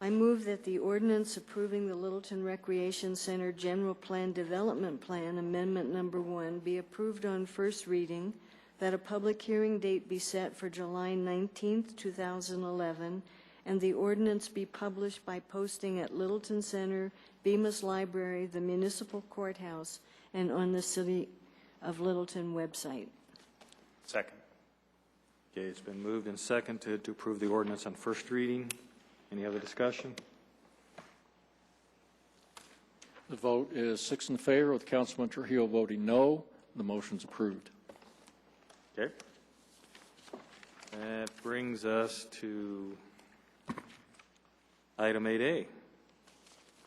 I move that the ordinance approving the Littleton Recreation Center General Plan Development Plan Amendment Number 1 be approved on first reading, that a public hearing date be set for July 19th, 2011, and the ordinance be published by posting at Littleton Center, Bemis Library, the Municipal Courthouse, and on the City of Littleton website. Second. Okay, it's been moved and seconded to approve the ordinance on first reading. Any other discussion? The vote is 6 in favor, with Councilman Trujillo voting no. The motion's approved. Okay. That brings us to item 8A,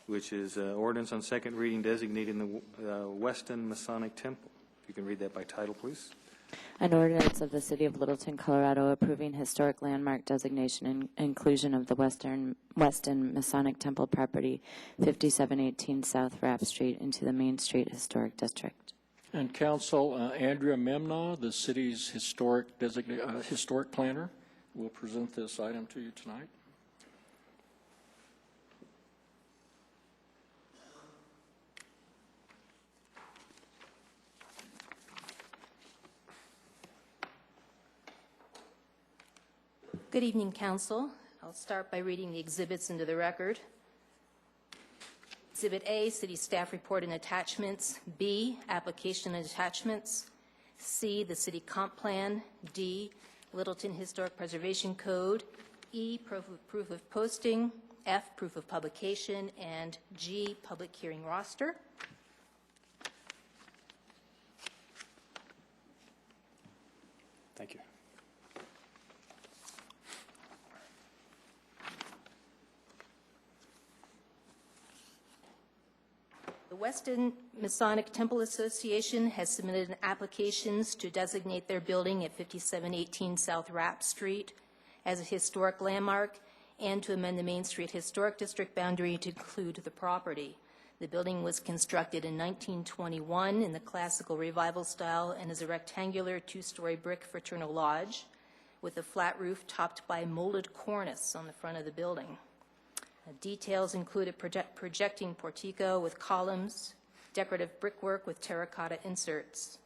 which is ordinance on second reading designating the Weston Masonic Temple. If you can read that by title, please. An ordinance of the City of Littleton, Colorado, approving historic landmark designation and inclusion of the Weston Masonic Temple property, 5718 South Rapp Street, into the Main Street Historic District. And Council, Andrea Memna, the city's historic planner, will present this item to you tonight. Good evening, Council. I'll start by reading the exhibits into the record. Exhibit A, City Staff Report and Attachments. B, Application and Attachments. C, the City Comp Plan. D, Littleton Historic Preservation Code. E, Proof of Posting. F, Proof of Publication. And G, Public Hearing Roster. Thank you. The Weston Masonic Temple Association has submitted applications to designate their building at 5718 South Rapp Street as a historic landmark and to amend the Main Street Historic District boundary to include the property. The building was constructed in 1921 in the classical revival style and is a rectangular two-story brick fraternal lodge with a flat roof topped by molded cornice on the front of the building. Details include a projecting portico with columns, decorative brickwork with terracotta inserts.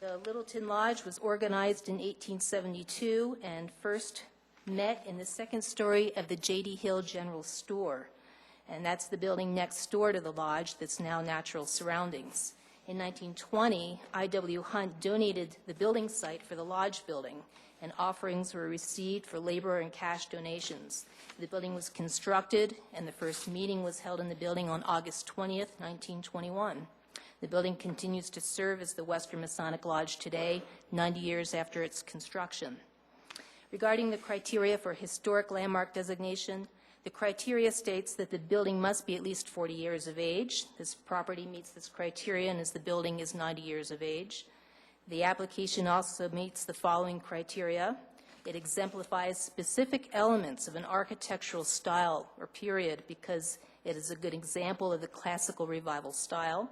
The Littleton Lodge was organized in 1872 and first met in the second story of the J.D. Hill General Store. And that's the building next door to the lodge that's now natural surroundings. In 1920, I.W. Hunt donated the building site for the lodge building, and offerings were received for labor and cash donations. The building was constructed, and the first meeting was held in the building on August 20th, 1921. The building continues to serve as the Western Masonic Lodge today, 90 years after its construction. Regarding the criteria for historic landmark designation, the criteria states that the building must be at least 40 years of age. This property meets this criterion as the building is 90 years of age. The application also meets the following criteria. It exemplifies specific elements of an architectural style or period because it is a good example of the classical revival style.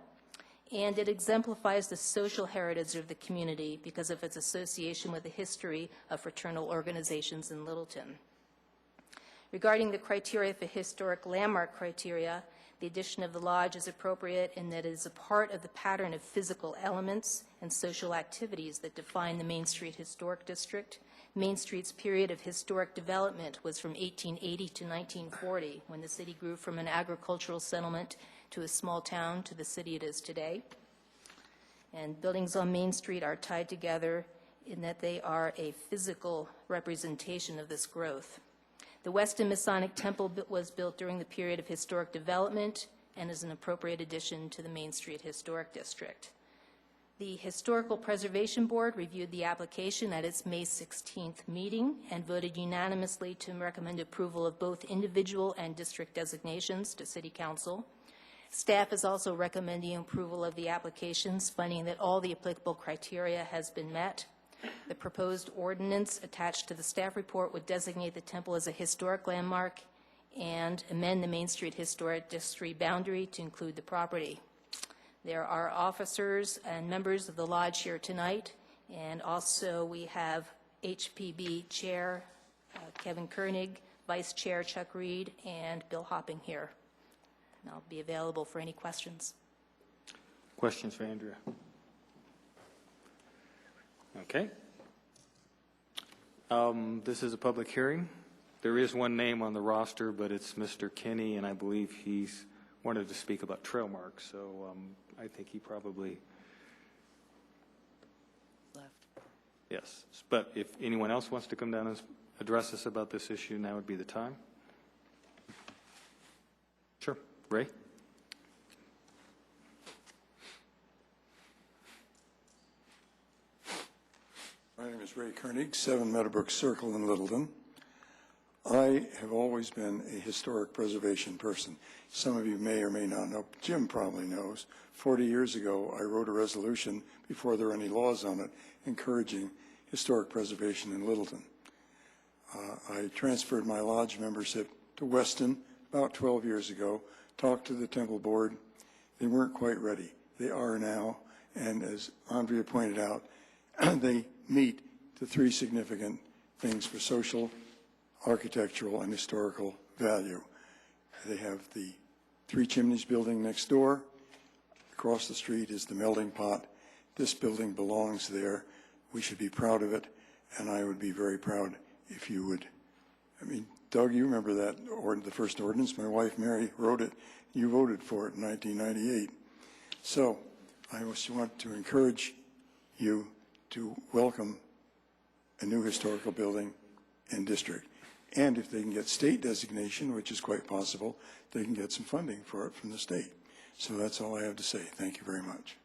And it exemplifies the social heritage of the community because of its association with the history of fraternal organizations in Littleton. Regarding the criteria for historic landmark criteria, the addition of the lodge is appropriate in that it is a part of the pattern of physical elements and social activities that define the Main Street Historic District. Main Street's period of historic development was from 1880 to 1940, when the city grew from an agricultural settlement to a small town to the city it is today. And buildings on Main Street are tied together in that they are a physical representation of this growth. The Weston Masonic Temple was built during the period of historic development and is an appropriate addition to the Main Street Historic District. The Historical Preservation Board reviewed the application at its May 16th meeting and voted unanimously to recommend approval of both individual and district designations to City Council. Staff is also recommending approval of the applications, finding that all the applicable criteria has been met. The proposed ordinance attached to the staff report would designate the temple as a historic landmark and amend the Main Street Historic District boundary to include the property. There are officers and members of the lodge here tonight, and also we have HPB Chair Kevin Koenig, Vice Chair Chuck Reed, and Bill Hopping here. And I'll be available for any questions. Questions for Andrea? Okay. This is a public hearing. There is one name on the roster, but it's Mr. Kenny, and I believe he's wanted to speak about Trailmark, so I think he probably Left. yes. But if anyone else wants to come down and address us about this issue, now would be the time. Sure. Ray? My name is Ray Koenig, 7 Meadowbrook Circle in Littleton. I have always been a historic preservation person. Some of you may or may not know, Jim probably knows. 40 years ago, I wrote a resolution before there were any laws on it encouraging historic preservation in Littleton. I transferred my lodge membership to Weston about 12 years ago, talked to the temple board. They weren't quite ready. They are now, and as Andrea pointed out, they meet the 3 significant things for social, architectural, and historical value. They have the 3 Chimneys building next door. Across the street is the melting pot. This building belongs there. We should be proud of it, and I would be very proud if you would. I mean, Doug, you remember that, the first ordinance. My wife, Mary, wrote it. You voted for it in 1998. So I just want to encourage you to welcome a new historical building in district. And if they can get state designation, which is quite possible, they can get some funding for it from the state. So that's all I have to say. Thank you very much.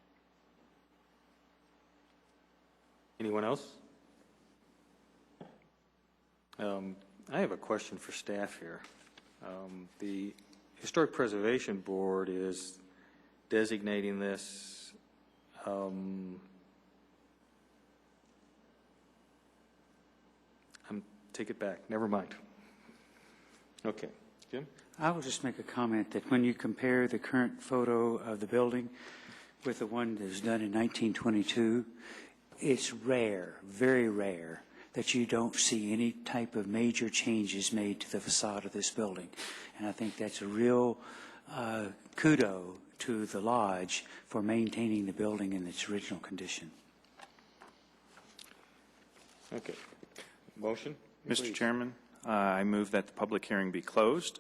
Anyone else? I have a question for staff here. The Historic Preservation Board is designating this take it back. Never mind. Okay. Jim? I will just make a comment that when you compare the current photo of the building with the one that was done in 1922, it's rare, very rare, that you don't see any type of major changes made to the facade of this building. And I think that's a real kudo to the lodge for maintaining the building in its original condition. Okay. Motion? Mr. Chairman, I move that the public hearing be closed.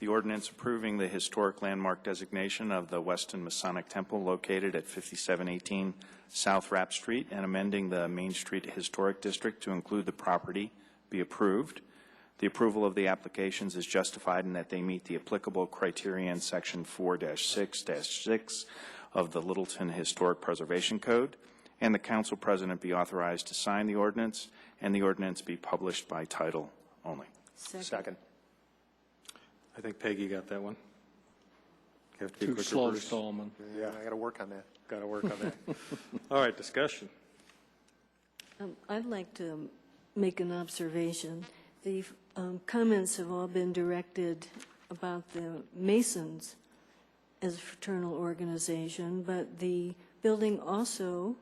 The ordinance approving the historic landmark designation of the Weston Masonic Temple located at 5718 South Rapp Street and amending the Main Street Historic District to include the property be approved. The approval of the applications is justified in that they meet the applicable criteria in Section 4-6-6 of the Littleton Historic Preservation Code, and the council president be authorized to sign the ordinance, and the ordinance be published by title only. Second. I think Peggy got that one. You have to be Too quicker, slow, Bruce. Stallman. Yeah, I got to work on that. Got to work on that. All right, discussion. I'd like to make an observation. The comments have all been directed about the Masons as a fraternal organization, but the building also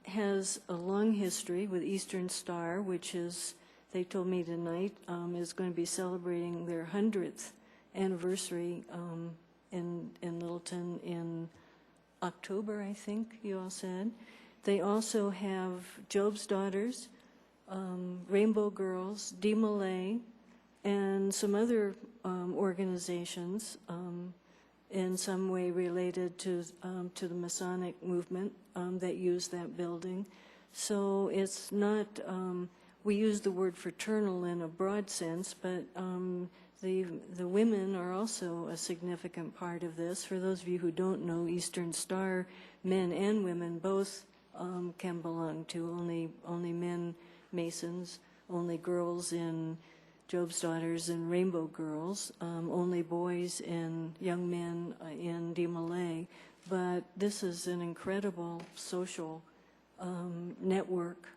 has a long history with Eastern Star, which is, they told me tonight, is going to be celebrating their 100th anniversary in Littleton in October, I think you all said. They also have Job's Daughters, Rainbow Girls, D. Malay, and some other organizations in some way related to the Masonic movement that use that building. So it's not, we use the word fraternal in a broad sense, but the women are also a significant part of this. For those of you who don't know, Eastern Star, men and women both can belong to, only men Masons, only girls in Job's Daughters and Rainbow Girls, only boys and young men in D. Malay. But this is an incredible social network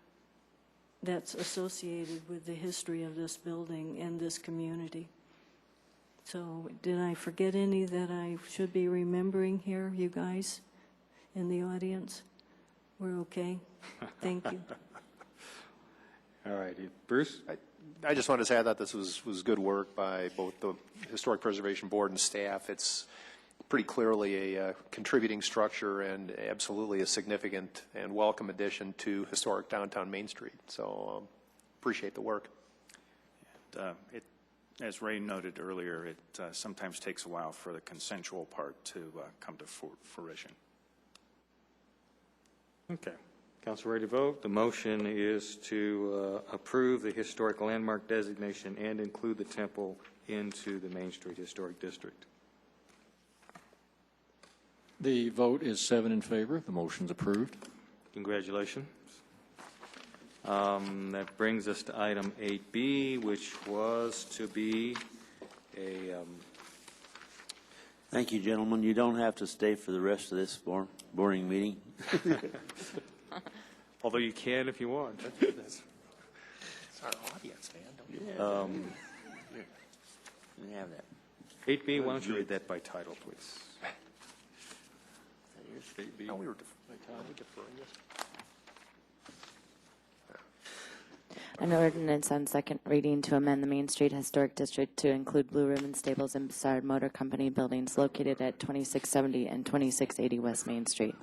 that's associated with the history of this building and this community. So did I forget any that I should be remembering here, you guys in the audience? We're okay? Thank you. All right, Bruce? I just wanted to say I thought this was good work by both the Historic Preservation Board and staff. It's pretty clearly a contributing structure and absolutely a significant and welcome addition to historic downtown Main Street. So appreciate the work. As Ray noted earlier, it sometimes takes a while for the consensual part to come to fruition. Okay. Council ready to vote? The motion is to approve the historic landmark designation and include the temple into the Main Street Historic District. The vote is 7 in favor. The motion's approved. Congratulations. That brings us to item 8B, which was to be a... Thank you, gentlemen. You don't have to stay for the rest of this boring meeting. Although you can if you want. It's our audience, man. Don't You have that. 8B, why don't you read that by title, please? No, we were deferring this. An ordinance on second reading to amend the Main Street Historic District to include Blue Ribbon Stables and Bassard Motor Company buildings located at 2670 and 2680 West Main Street.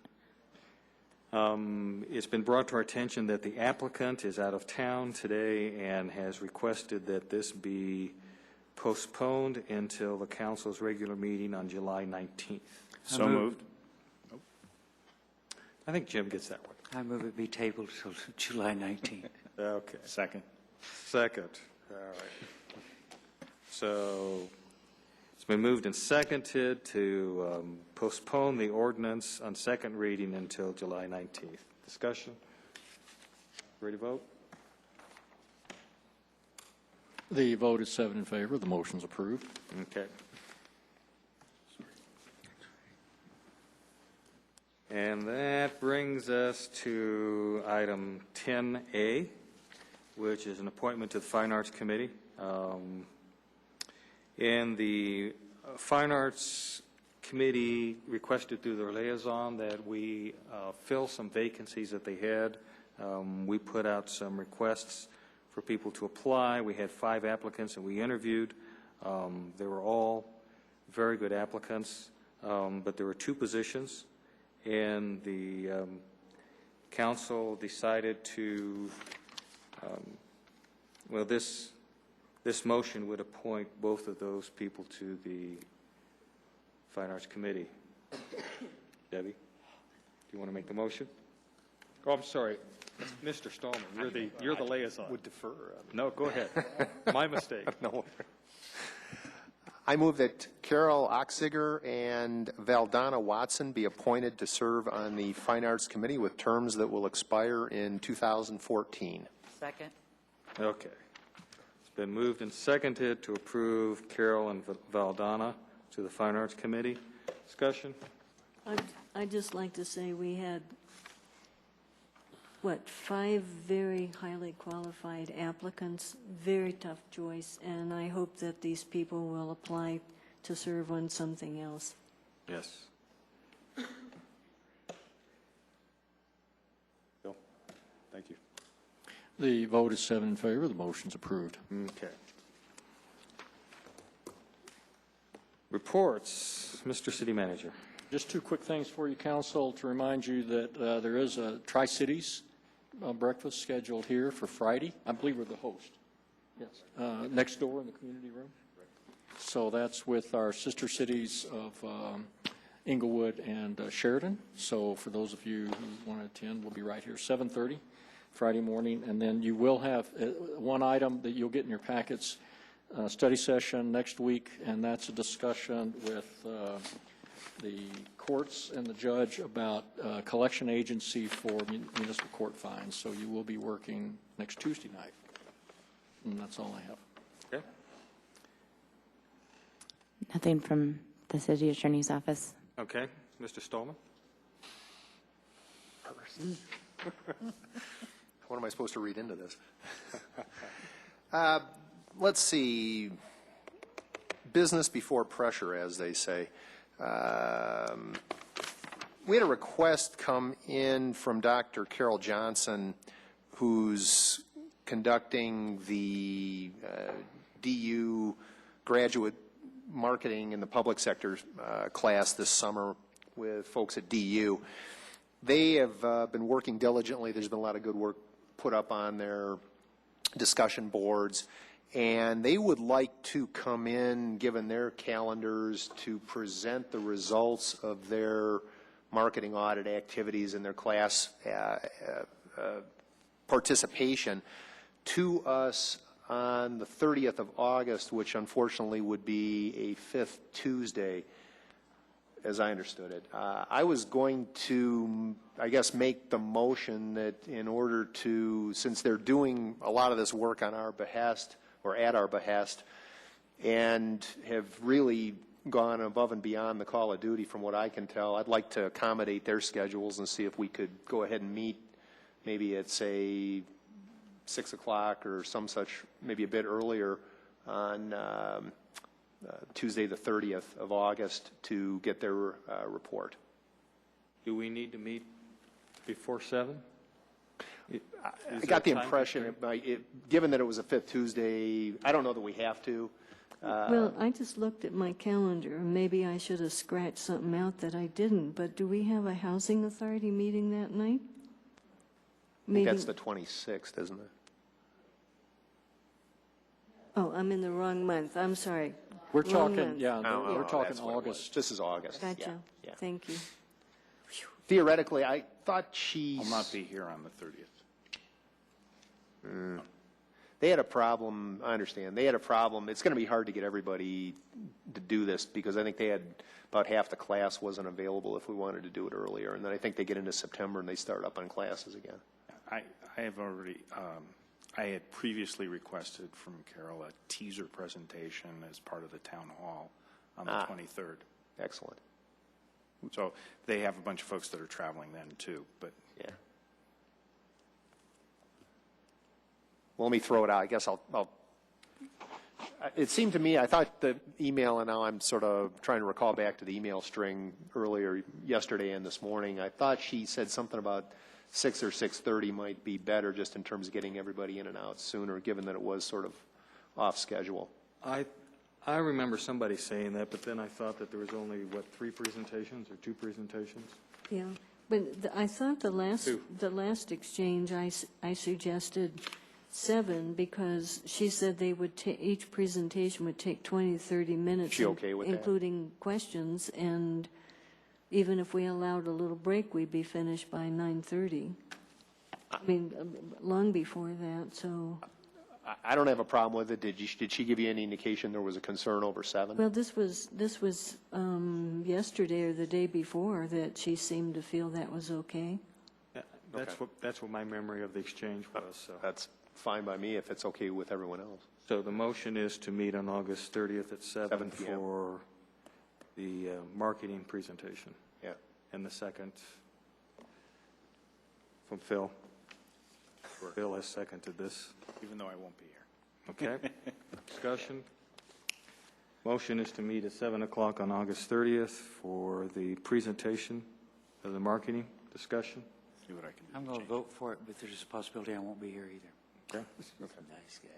It's been brought to our attention that the applicant is out of town today and has requested that this be postponed until the council's regular meeting on July 19th. So moved. I think Jim gets that one. I move it be tabled till July 19th. Okay. Second. Second. All right. So it's been moved and seconded to postpone the ordinance on second reading until July 19th. Discussion? Ready to vote? The vote is 7 in favor. The motion's approved. Okay. And that brings us to item 10A, which is an appointment to the Fine Arts Committee. And the Fine Arts Committee requested through their liaison that we fill some vacancies that they had. We put out some requests for people to apply. We had 5 applicants and we interviewed. They were all very good applicants, but there were 2 positions. And the council decided to, well, this motion would appoint both of those people to the Fine Arts Committee. Debbie, do you want to make the motion? Oh, I'm sorry, Mr. Stallman. You're the liaison. Would defer. No, go ahead. My mistake. No. I move that Carol Oxiger and Valdonna Watson be appointed to serve on the Fine Arts Committee with terms that will expire in 2014. Second. Okay. It's been moved and seconded to approve Carol and Valdonna to the Fine Arts Committee. Discussion? I'd just like to say we had, 5 very highly qualified applicants, very tough choice, and I hope that these people will apply to serve on something else. Yes. Bill? Thank you. The vote is 7 in favor. The motion's approved. Okay. Reports. Mr. City Manager. Just 2 quick things for you, Council, to remind you that there is a Tri-Cities breakfast scheduled here for Friday. I believe we're the host. Yes. Next door in the community room. So that's with our sister cities of Inglewood and Sheridan. So for those of you who want to attend, we'll be right here 7:30 Friday morning. And then you will have one item that you'll get in your packets, study session next week, and that's a discussion with the courts and the judge about collection agency for municipal court fines. So you will be working next Tuesday night. And that's all I have. Okay. Nothing from the city attorney's office. Okay. Mr. Stallman? What am I supposed to read into this? Let's see. business before pressure, as they say. We had a request come in from Dr. Carol Johnson, who's conducting the DU graduate marketing in the public sector class this summer with folks at DU. They have been working diligently. There's been a lot of good work put up on their discussion boards, and they would like to come in, given their calendars, to present the results of their marketing audit activities and their class participation to us on the 30th of August, which unfortunately would be a fifth Tuesday, as I understood it. I was going to, I guess, make the motion that in order to, since they're doing a lot of this work on our behest, or at our behest, and have really gone above and beyond the call of duty from what I can tell, I'd like to accommodate their schedules and see if we could go ahead and meet maybe at, say, 6 o'clock or some such, maybe a bit earlier on Tuesday the 30th of August to get their report. Do we need to meet before 7? I got the impression, given that it was a fifth Tuesday, I don't know that we have to. Well, I just looked at my calendar, and maybe I should have scratched something out that I didn't, but do we have a housing authority meeting that night? I think that's the 26th, isn't it? Oh, I'm in the wrong month. I'm sorry. We're Wrong talking, month. yeah, No, we're talking that's what it was. August. This is August. Gotcha. Yeah. Thank you. Theoretically, I thought she's... I'll not be here on the 30th. They had a problem, I understand. They had a problem. It's going to be hard to get everybody to do this because I think they had about half the class wasn't available if we wanted to do it earlier. And then I think they get into September and they start up on classes again. I have already, I had previously requested from Carol a teaser presentation as part of the town hall on the 23rd. Excellent. So they have a bunch of folks that are traveling then too, but yeah. Well, let me throw it out. I guess I'll it seemed to me, I thought the email, and now I'm sort of trying to recall back to the email string earlier yesterday and this morning. I thought she said something about 6 or 6:30 might be better just in terms of getting everybody in and out sooner, given that it was sort of off schedule. I remember somebody saying that, but then I thought that there was only, 3 presentations or 2 presentations? Yeah, but I thought the last exchange I suggested 7 because she said they would each presentation would take 20 to 30 minutes, She okay with that? including questions, and even if we allowed a little break, we'd be finished by 9:30. I mean, long before that. So. I don't have a problem with it. Did she give you any indication there was a concern over 7? Well, this was yesterday or the day before that she seemed to feel that was okay. Yeah, that's what my memory of the exchange was. So. That's fine by me if it's okay with everyone else. So the motion is to meet on August 30th at 7 p.m. for the marketing presentation. Yeah. And the second from Phil. Phil has seconded this. even though I won't be here. Okay. Discussion. Motion is to meet at 7 o'clock on August 30th for the presentation of the marketing discussion. See what I can do. I'm going to vote for it, but there's a possibility I won't be here either. Okay. Nice guy.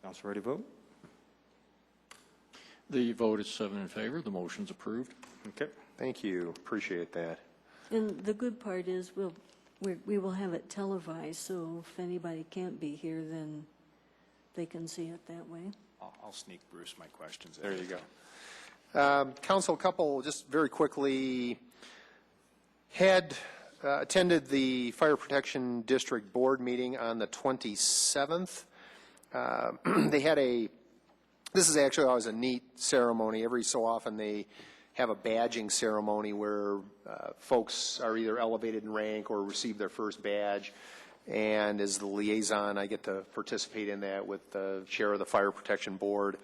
Council ready to vote? The vote is 7 in favor. The motion's approved. Okay. Thank you. Appreciate that. And the good part is we will have it televised, so if anybody can't be here, then they can see it that way. I'll sneak Bruce my questions. There you go. Council, a couple, just very quickly, had attended the Fire Protection District Board meeting on the 27th. They had this is actually always a neat ceremony. Every so often they have a badging ceremony where folks are either elevated in rank or receive their first badge. And as the liaison, I get to participate in that with the chair of the Fire Protection Board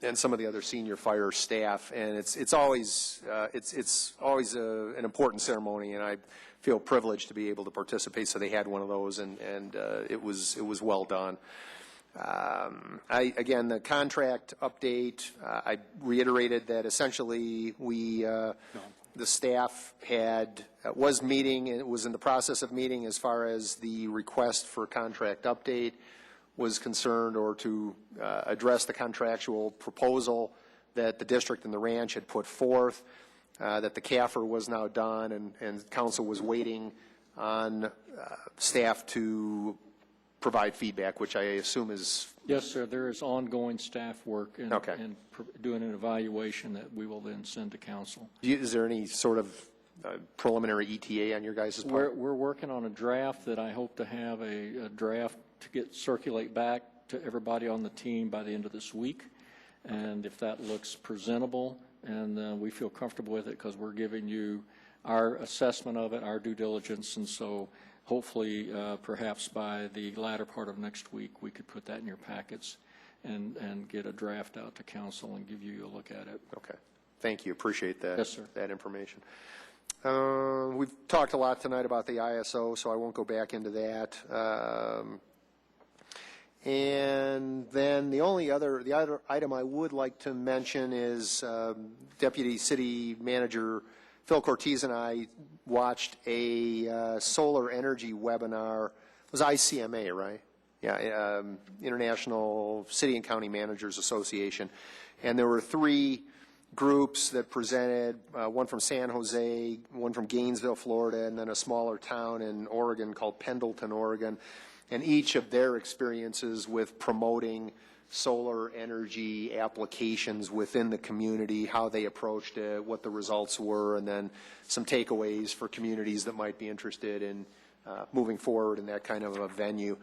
and some of the other senior fire staff. And it's always an important ceremony, and I feel privileged to be able to participate. So they had one of those, and it was well done. Again, the contract update, I reiterated that essentially the staff was meeting, and it was in the process of meeting as far as the request for contract update was concerned, or to address the contractual proposal that the district and the ranch had put forth, that the CAFR was now done, and council was waiting on staff to provide feedback, which I assume is... Yes, sir. There is ongoing staff work and doing an evaluation that we will then send to council. Is there any sort of preliminary ETA on your guys' part? We're working on a draft that I hope to have a draft to circulate back to everybody on the team by the end of this week. And if that looks presentable and we feel comfortable with it, because we're giving you our assessment of it, our due diligence, and so hopefully perhaps by the latter part of next week we could put that in your packets and get a draft out to council and give you a look at it. Okay. Thank you. Appreciate that. Yes, sir. That information. We've talked a lot tonight about the ISO, so I won't go back into that. And then the other item I would like to mention is Deputy City Manager Phil Cortez and I watched a solar energy webinar. It was ICMA, right? Yeah, International City and County Managers Association. And there were 3 groups that presented, one from San Jose, one from Gainesville, Florida, and then a smaller town in Oregon called Pendleton, Oregon. And each of their experiences with promoting solar energy applications within the community, how they approached it, what the results were, and then some takeaways for communities that might be interested in moving forward in that kind of a venue.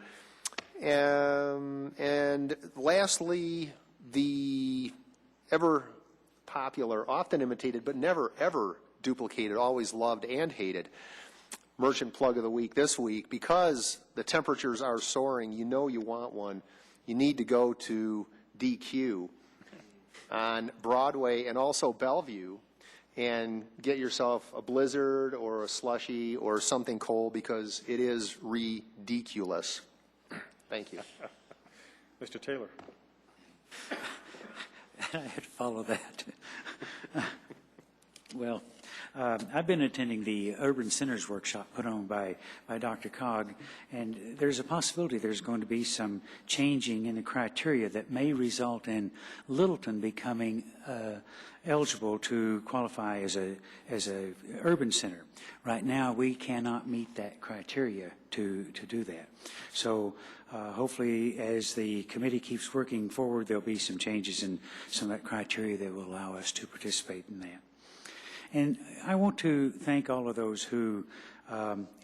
And lastly, the ever popular, often imitated, but never ever duplicated, always loved and hated Merchant Plug of the Week this week. Because the temperatures are soaring, you know you want one. You need to go to DQ on Broadway and also Bellevue and get yourself a blizzard or a slushy or something cold, because it is ridiculous. Thank you. Mr. Taylor. I had to follow that. Well, I've been attending the Urban Centers workshop put on by Dr. Cogg, and there's a possibility there's going to be some changing in the criteria that may result in Littleton becoming eligible to qualify as a urban center. Right now, we cannot meet that criteria to do that. So hopefully, as the committee keeps working forward, there'll be some changes in some of that criteria that will allow us to participate in that. And I want to thank all of those who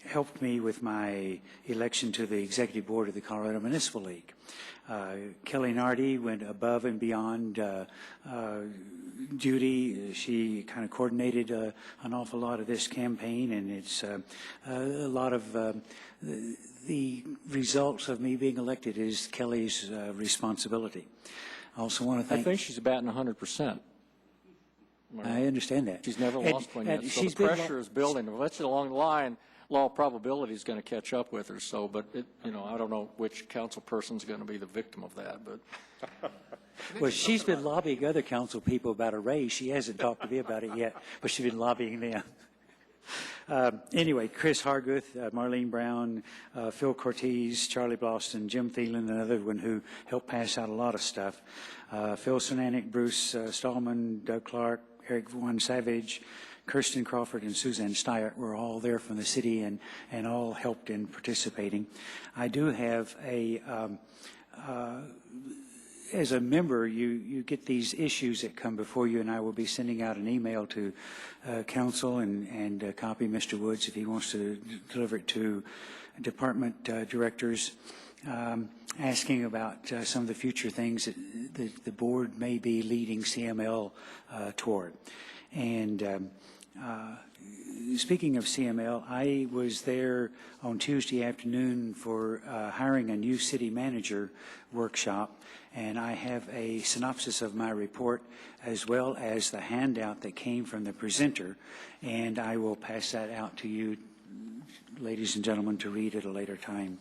helped me with my election to the Executive Board of the Colorado Municipal League. Kelly Nardi went above and beyond duty. She kind of coordinated an awful lot of this campaign, and it's a lot of the results of me being elected is Kelly's responsibility. I also want to thank... I think she's batting 100%. I understand that. She's never lost one yet. So the pressure is building. Eventually, along the line, law of probability is going to catch up with her. So, but I don't know which council person is going to be the victim of that. But well, she's been lobbying other council people about a raise. She hasn't talked to me about it yet, but she's been lobbying them. Anyway, Chris Harguth, Marlene Brown, Phil Cortez, Charlie Bloston, Jim Thielen, another one who helped pass out a lot of stuff. Phil Sonanek, Bruce Stallman, Doug Clark, Eric Vaughan Savage, Kirsten Crawford, and Suzanne Steyert were all there from the city and all helped in participating. I do have as a member, you get these issues that come before you, and I will be sending out an email to council and copy Mr. Woods if he wants to deliver it to department directors, asking about some of the future things that the board may be leading CML toward. And speaking of CML, I was there on Tuesday afternoon for hiring a new city manager workshop, and I have a synopsis of my report as well as the handout that came from the presenter, and I will pass that out to you, ladies and gentlemen, to read at a later time.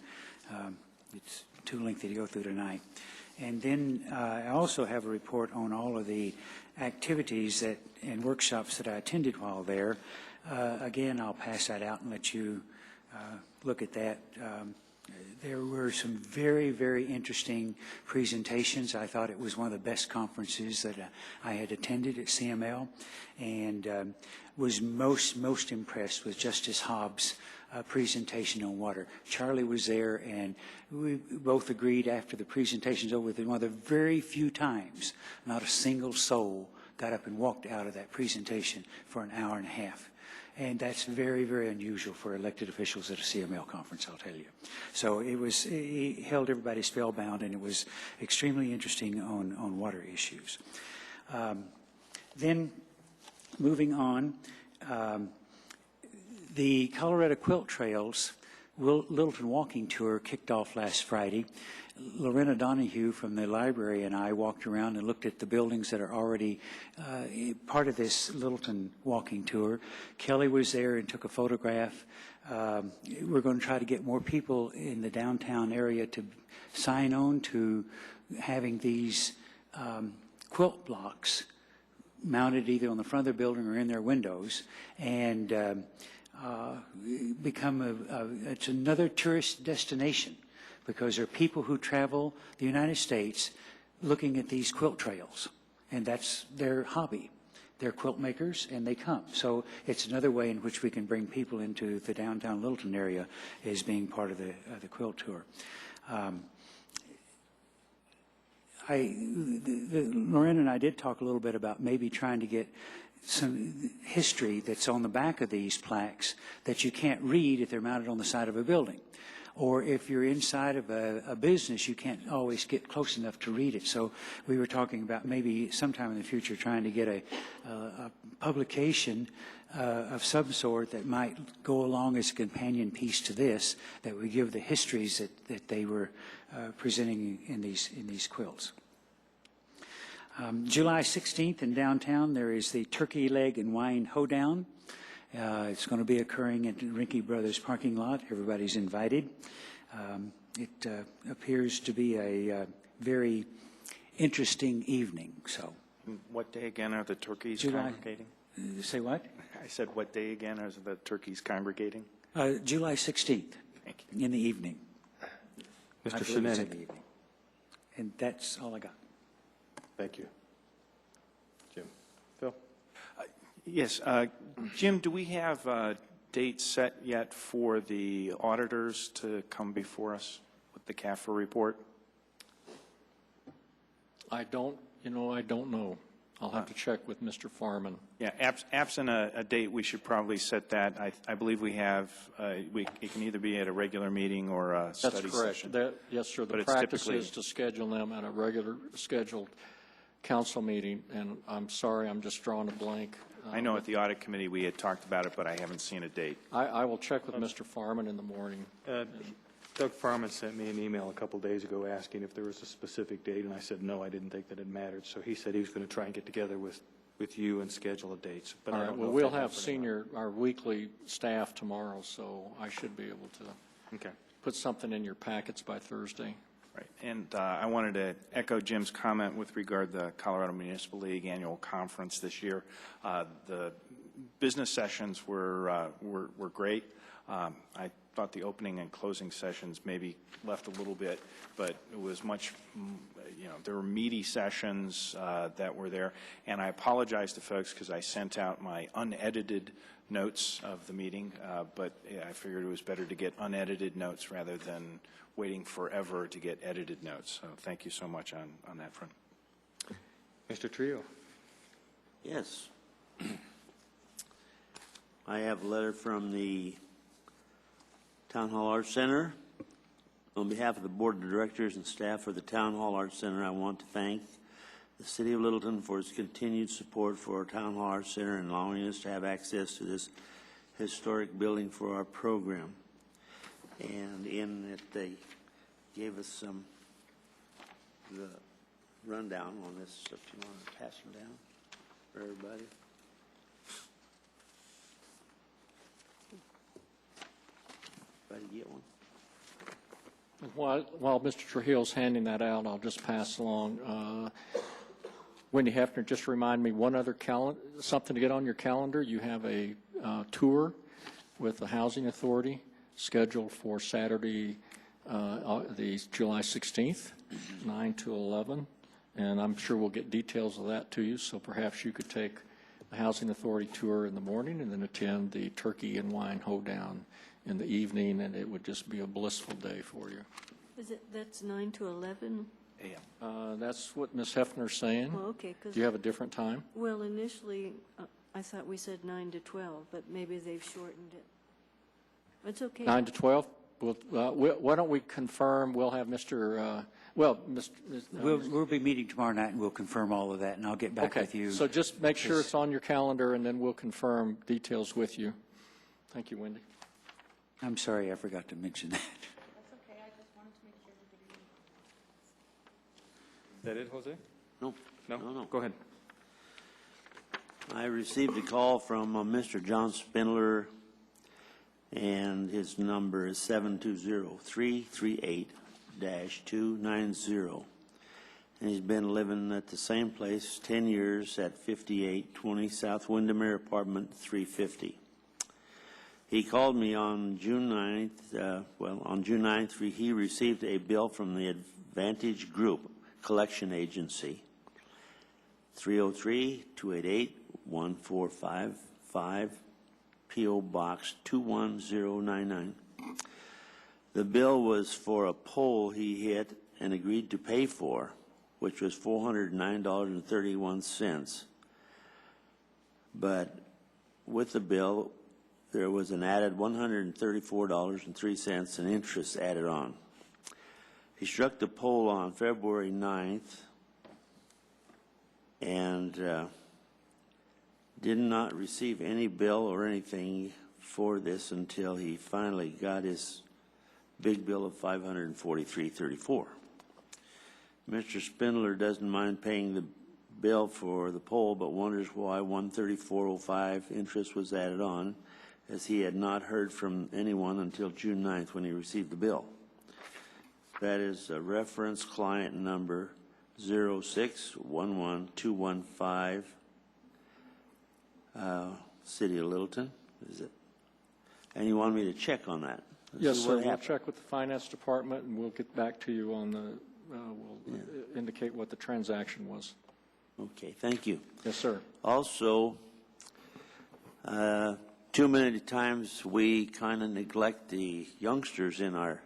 It's too lengthy to go through tonight. And then I also have a report on all of the activities and workshops that I attended while there. Again, I'll pass that out and let you look at that. There were some very, very interesting presentations. I thought it was one of the best conferences that I had attended at CML, and was most impressed with Justice Hobbs' presentation on water. Charlie was there, and we both agreed after the presentation's over that one of the very few times not a single soul got up and walked out of that presentation for an hour and a half. And that's very, very unusual for elected officials at a CML conference, I'll tell you. So it held everybody spellbound, and it was extremely interesting on water issues. Then, moving on, the Colorado Quilt Trails Littleton Walking Tour kicked off last Friday. Lorena Donahue from the library and I walked around and looked at the buildings that are already part of this Littleton walking tour. Kelly was there and took a photograph. We're going to try to get more people in the downtown area to sign on to having these quilt blocks mounted either on the front of their building or in their windows, and it's another tourist destination, because there are people who travel the United States looking at these quilt trails, and that's their hobby. They're quilt makers, and they come. So it's another way in which we can bring people into the downtown Littleton area as being part of the quilt tour. Lorena and I did talk a little bit about maybe trying to get some history that's on the back of these plaques that you can't read if they're mounted on the side of a building. Or if you're inside of a business, you can't always get close enough to read it. So we were talking about maybe sometime in the future trying to get a publication of some sort that might go along as a companion piece to this, that would give the histories that they were presenting in these quilts. July 16th in downtown, there is the Turkey Leg and Wine Hoedown. It's going to be occurring at the Rinke Brothers parking lot. Everybody's invited. It appears to be a very interesting evening. So, what day again are the turkeys July, congregating? Say what? I said, what day again are the turkeys congregating? July 16th in the evening. Mr. Shinetti. And that's all I got. Thank you. Jim. Phil? Yes. Jim, do we have dates set yet for the auditors to come before us with the CAFR report? I don't know. I'll have to check with Mr. Farman. Yeah, absent a date, we should probably set that. I believe we have, it can either be at a regular meeting or a study session. That's correct. Yes, sir. The practice is to schedule them at a regular scheduled council meeting, and I'm sorry, I'm just drawing a blank. I know at the audit committee we had talked about it, but I haven't seen a date. I will check with Mr. Farman in the morning. Doug Farman sent me an email a couple days ago asking if there was a specific date, and I said no, I didn't think that it mattered. So he said he was going to try and get together with you and schedule a date. But all right. Well, we'll have our weekly staff tomorrow, so I should be able to put something in your packets by Thursday. Right. And I wanted to echo Jim's comment with regard to the Colorado Municipal League annual conference this year. The business sessions were great. I thought the opening and closing sessions maybe left a little bit, but it was much, there were meaty sessions that were there. And I apologize to folks because I sent out my unedited notes of the meeting, but I figured it was better to get unedited notes rather than waiting forever to get edited notes. So thank you so much on that front. Mr. Trio. Yes. I have a letter from the Town Hall Arts Center. On behalf of the Board of Directors and staff of the Town Hall Arts Center, I want to thank the City of Littleton for its continued support for our Town Hall Arts Center and allowing us to have access to this historic building for our program. And in it, they gave us the rundown on this stuff. You want to pass them down for everybody? Everybody get one? While Mr. Trujillo's handing that out, I'll just pass along. Wendy Hefner, just remind me one other something to get on your calendar. You have a tour with the Housing Authority scheduled for Saturday, the July 16th, 9 to 11. And I'm sure we'll get details of that to you. So perhaps you could take the Housing Authority tour in the morning and then attend the Turkey and Wine Hoedown in the evening, and it would just be a blissful day for you. That's 9 to 11? That's what Ms. Hefner's saying. Well, okay. Do you have a different time? Well, initially, I thought we said 9 to 12, but maybe they've shortened it. It's okay. 9 to 12? Why don't we confirm? We'll have Mr. We'll be meeting tomorrow night, and we'll confirm all of that, and I'll get back with you. So just make sure it's on your calendar, and then we'll confirm details with you. Thank you, Wendy. I'm sorry, I forgot to mention that. That's okay. I just wanted to make sure everybody knew. Is that it, Jose? No. Go ahead. I received a call from Mr. John Spindler, and his number is 720-338-290. And he's been living at the same place 10 years at 5820 South Windermere Apartment 350. He called me on June 9th. On June 9th, he received a bill from the Advantage Group Collection Agency, 303-288-1455, P.O. Box 21099. The bill was for a pole he hit and agreed to pay for, which was $409.31. But with the bill, there was an added $134.03 in interest added on. He struck the pole on February 9th and did not receive any bill or anything for this until he finally got his big bill of $543.34. Mr. Spindler doesn't mind paying the bill for the pole, but wonders why $134.05 interest was added on, as he had not heard from anyone until June 9th when he received the bill. That is a reference client number 0611215, City of Littleton, is it? And you want me to check on that? Yes, sir. We'll check with the Finance Department, and we'll get back to you on the, indicate what the transaction was. Okay, thank you. Yes, sir. Also, too many times we kind of neglect the youngsters in our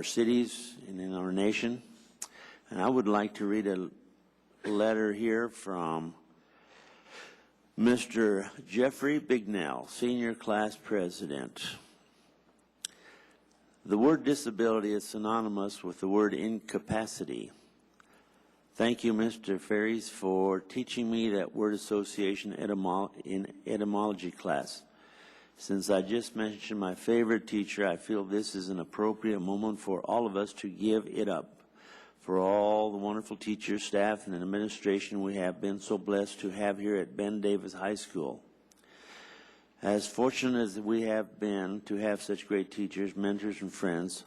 cities and in our nation. And I would like to read a letter here from Mr. Jeffrey Bignell, Senior Class President. The word disability is synonymous with the word incapacity. Thank you, Mr. Ferries, for teaching me that word association in etymology class. Since I just mentioned my favorite teacher, I feel this is an appropriate moment for all of us to give it up for all the wonderful teachers, staff, and administration we have been so blessed to have here at Ben Davis High School. As fortunate as we have been to have such great teachers, mentors, and friends,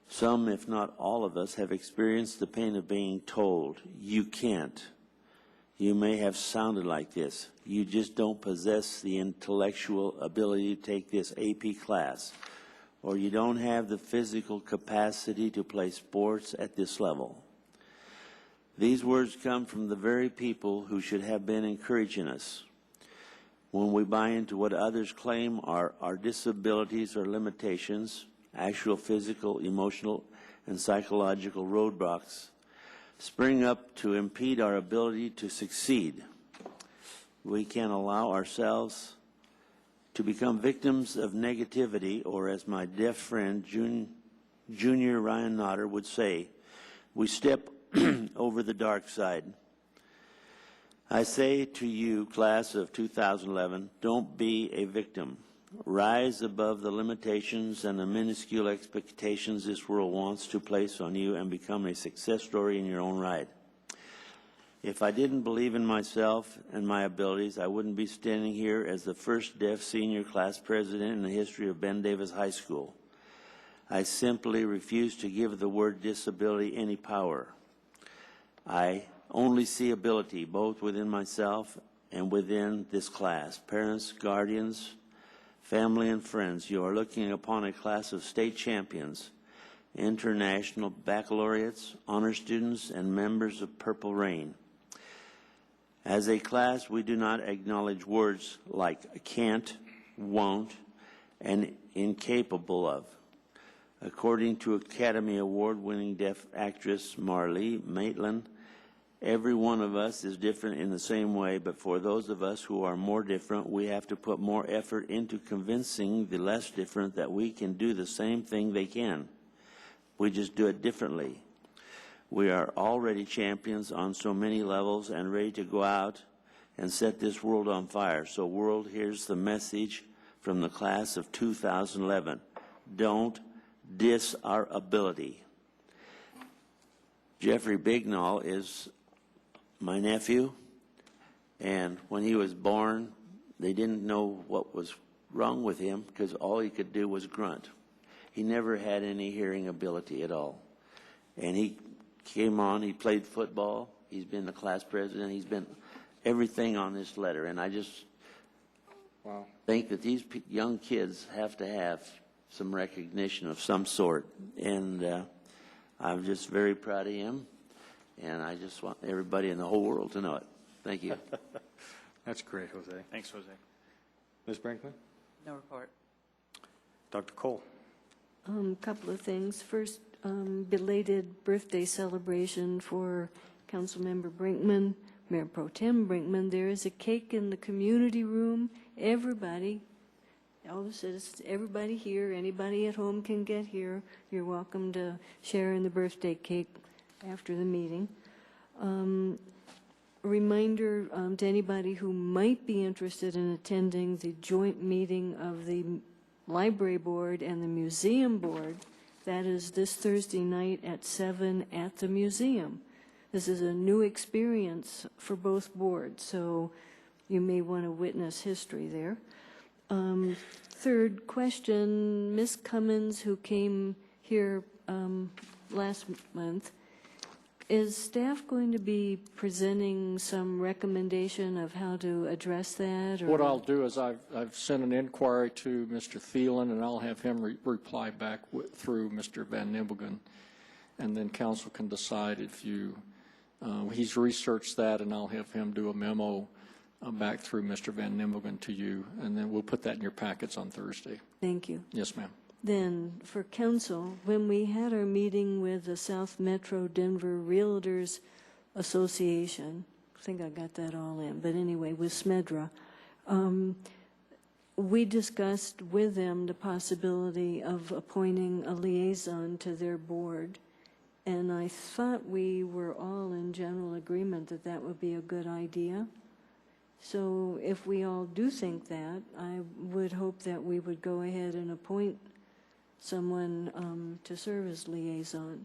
some, if not all of us, have experienced the pain of being told, you can't. You may have sounded like this. You just don't possess the intellectual ability to take this AP class, or you don't have the physical capacity to play sports at this level. These words come from the very people who should have been encouraging us. When we buy into what others claim are our disabilities or limitations, actual physical, emotional, and psychological roadblocks spring up to impede our ability to succeed, we can allow ourselves to become victims of negativity, or as my deaf friend Junior Ryan Notter would say, we step over the dark side. I say to you, class of 2011, don't be a victim. Rise above the limitations and the minuscule expectations this world wants to place on you and become a success story in your own right. If I didn't believe in myself and my abilities, I wouldn't be standing here as the first deaf senior class president in the history of Ben Davis High School. I simply refuse to give the word disability any power. I only see ability, both within myself and within this class. Parents, guardians, family, and friends, you are looking upon a class of state champions, international baccalaureates, honor students, and members of Purple Rain. As a class, we do not acknowledge words like can't, won't, and incapable of. According to Academy Award-winning deaf actress Marlee Maitland, every one of us is different in the same way, but for those of us who are more different, we have to put more effort into convincing the less different that we can do the same thing they can. We just do it differently. We are already champions on so many levels and ready to go out and set this world on fire. So world, here's the message from the class of 2011. Don't diss our ability. Jeffrey Bignall is my nephew, and when he was born, they didn't know what was wrong with him because all he could do was grunt. He never had any hearing ability at all. And he came on, he played football, he's been the class president, he's been everything on this letter. And I just think that these young kids have to have some recognition of some sort. And I'm just very proud of him, and I just want everybody in the whole world to know it. Thank you. That's great, Jose. Thanks, Jose. Ms. Brinkman? No report. Dr. Cole? Couple of things. First, belated birthday celebration for Councilmember Brinkman, Mayor Pro Tem Brinkman. There is a cake in the community room. Everybody, all the citizens, everybody here, anybody at home can get here. You're welcome to share in the birthday cake after the meeting. Reminder to anybody who might be interested in attending the joint meeting of the Library Board and the Museum Board. That is this Thursday night at 7 at the museum. This is a new experience for both boards, so you may want to witness history there. Third question, Ms. Cummins, who came here last month, is staff going to be presenting some recommendation of how to address that? Or? What I'll do is I've sent an inquiry to Mr. Thielen, and I'll have him reply back through Mr. Van Nimblegan, and then council can decide if you, he's researched that, and I'll have him do a memo back through Mr. Van Nimblegan to you, and then we'll put that in your packets on Thursday. Thank you. Yes, ma'am. Then, for council, when we had our meeting with the South Metro Denver Realtors Association, I think I got that all in, but anyway, with SMEDRA, we discussed with them the possibility of appointing a liaison to their board, and I thought we were all in general agreement that that would be a good idea. So if we all do think that, I would hope that we would go ahead and appoint someone to serve as liaison.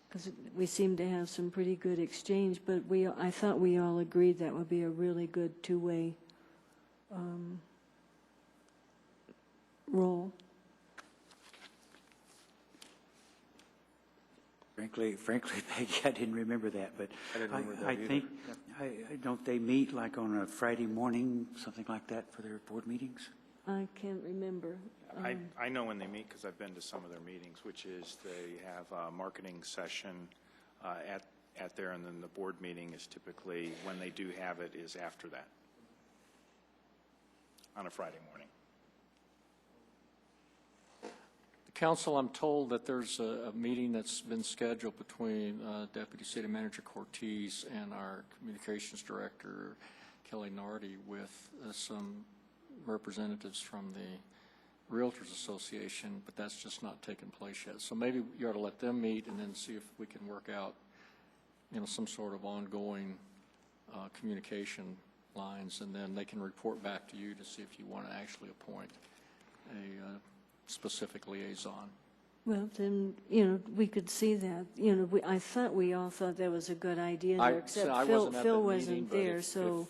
Because we seem to have some pretty good exchange, but I thought we all agreed that would be a really good two-way role. Frankly, Peggy, I didn't remember that, but I think, don't they meet like on a Friday morning, something like that, for their board meetings? I can't remember. I know when they meet because I've been to some of their meetings, which is they have a marketing session at there, and then the board meeting is typically, when they do have it, is after that, on a Friday morning. Council, I'm told that there's a meeting that's been scheduled between Deputy City Manager Cortez and our Communications Director, Kelly Nardi, with some representatives from the Realtors Association, but that's just not taken place yet. So maybe you ought to let them meet and then see if we can work out, some sort of ongoing communication lines, and then they can report back to you to see if you want to actually appoint a specific liaison. Well, then, we could see that. I thought we all thought that was a good idea, there, except Phil wasn't there, so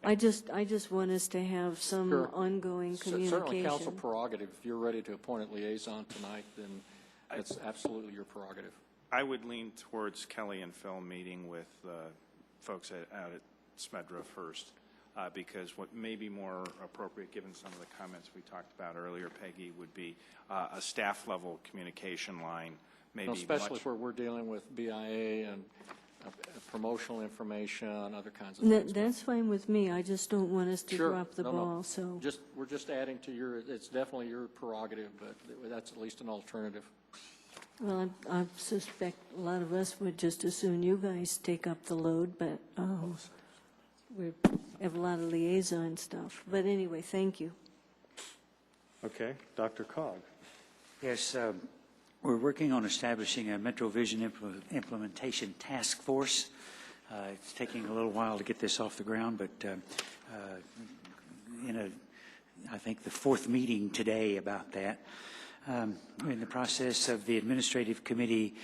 I just want us to have some Sure. ongoing Certainly communication. council prerogative. If you're ready to appoint a liaison tonight, then it's absolutely your prerogative. I would lean towards Kelly and Phil meeting with folks out at Smedra first, because what may be more appropriate, given some of the comments we talked about earlier, Peggy, would be a staff-level communication line, maybe Especially much... where we're dealing with BIA and promotional information, other kinds of things. That's fine with me. I just don't want us to Sure. drop the No, ball, no. so. We're just adding to it's definitely your prerogative, but that's at least an alternative. Well, I suspect a lot of us would just as soon you guys take up the load, but we have a lot of liaison stuff. But anyway, thank you. Okay, Dr. Cog. Yes, we're working on establishing a MetroVision implementation task force. It's taking a little while to get this off the ground, but I think the fourth meeting today about that. We're in the process of the administrative committee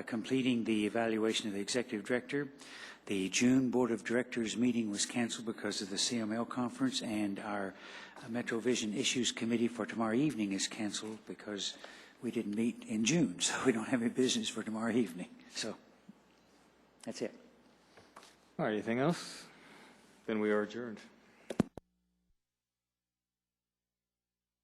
completing the evaluation of the executive director. The June Board of Directors meeting was canceled because of the CML conference, and our MetroVision Issues Committee for tomorrow evening is canceled because we didn't meet in June, so we don't have any business for tomorrow evening. So that's it. All right, anything else? Then we are adjourned.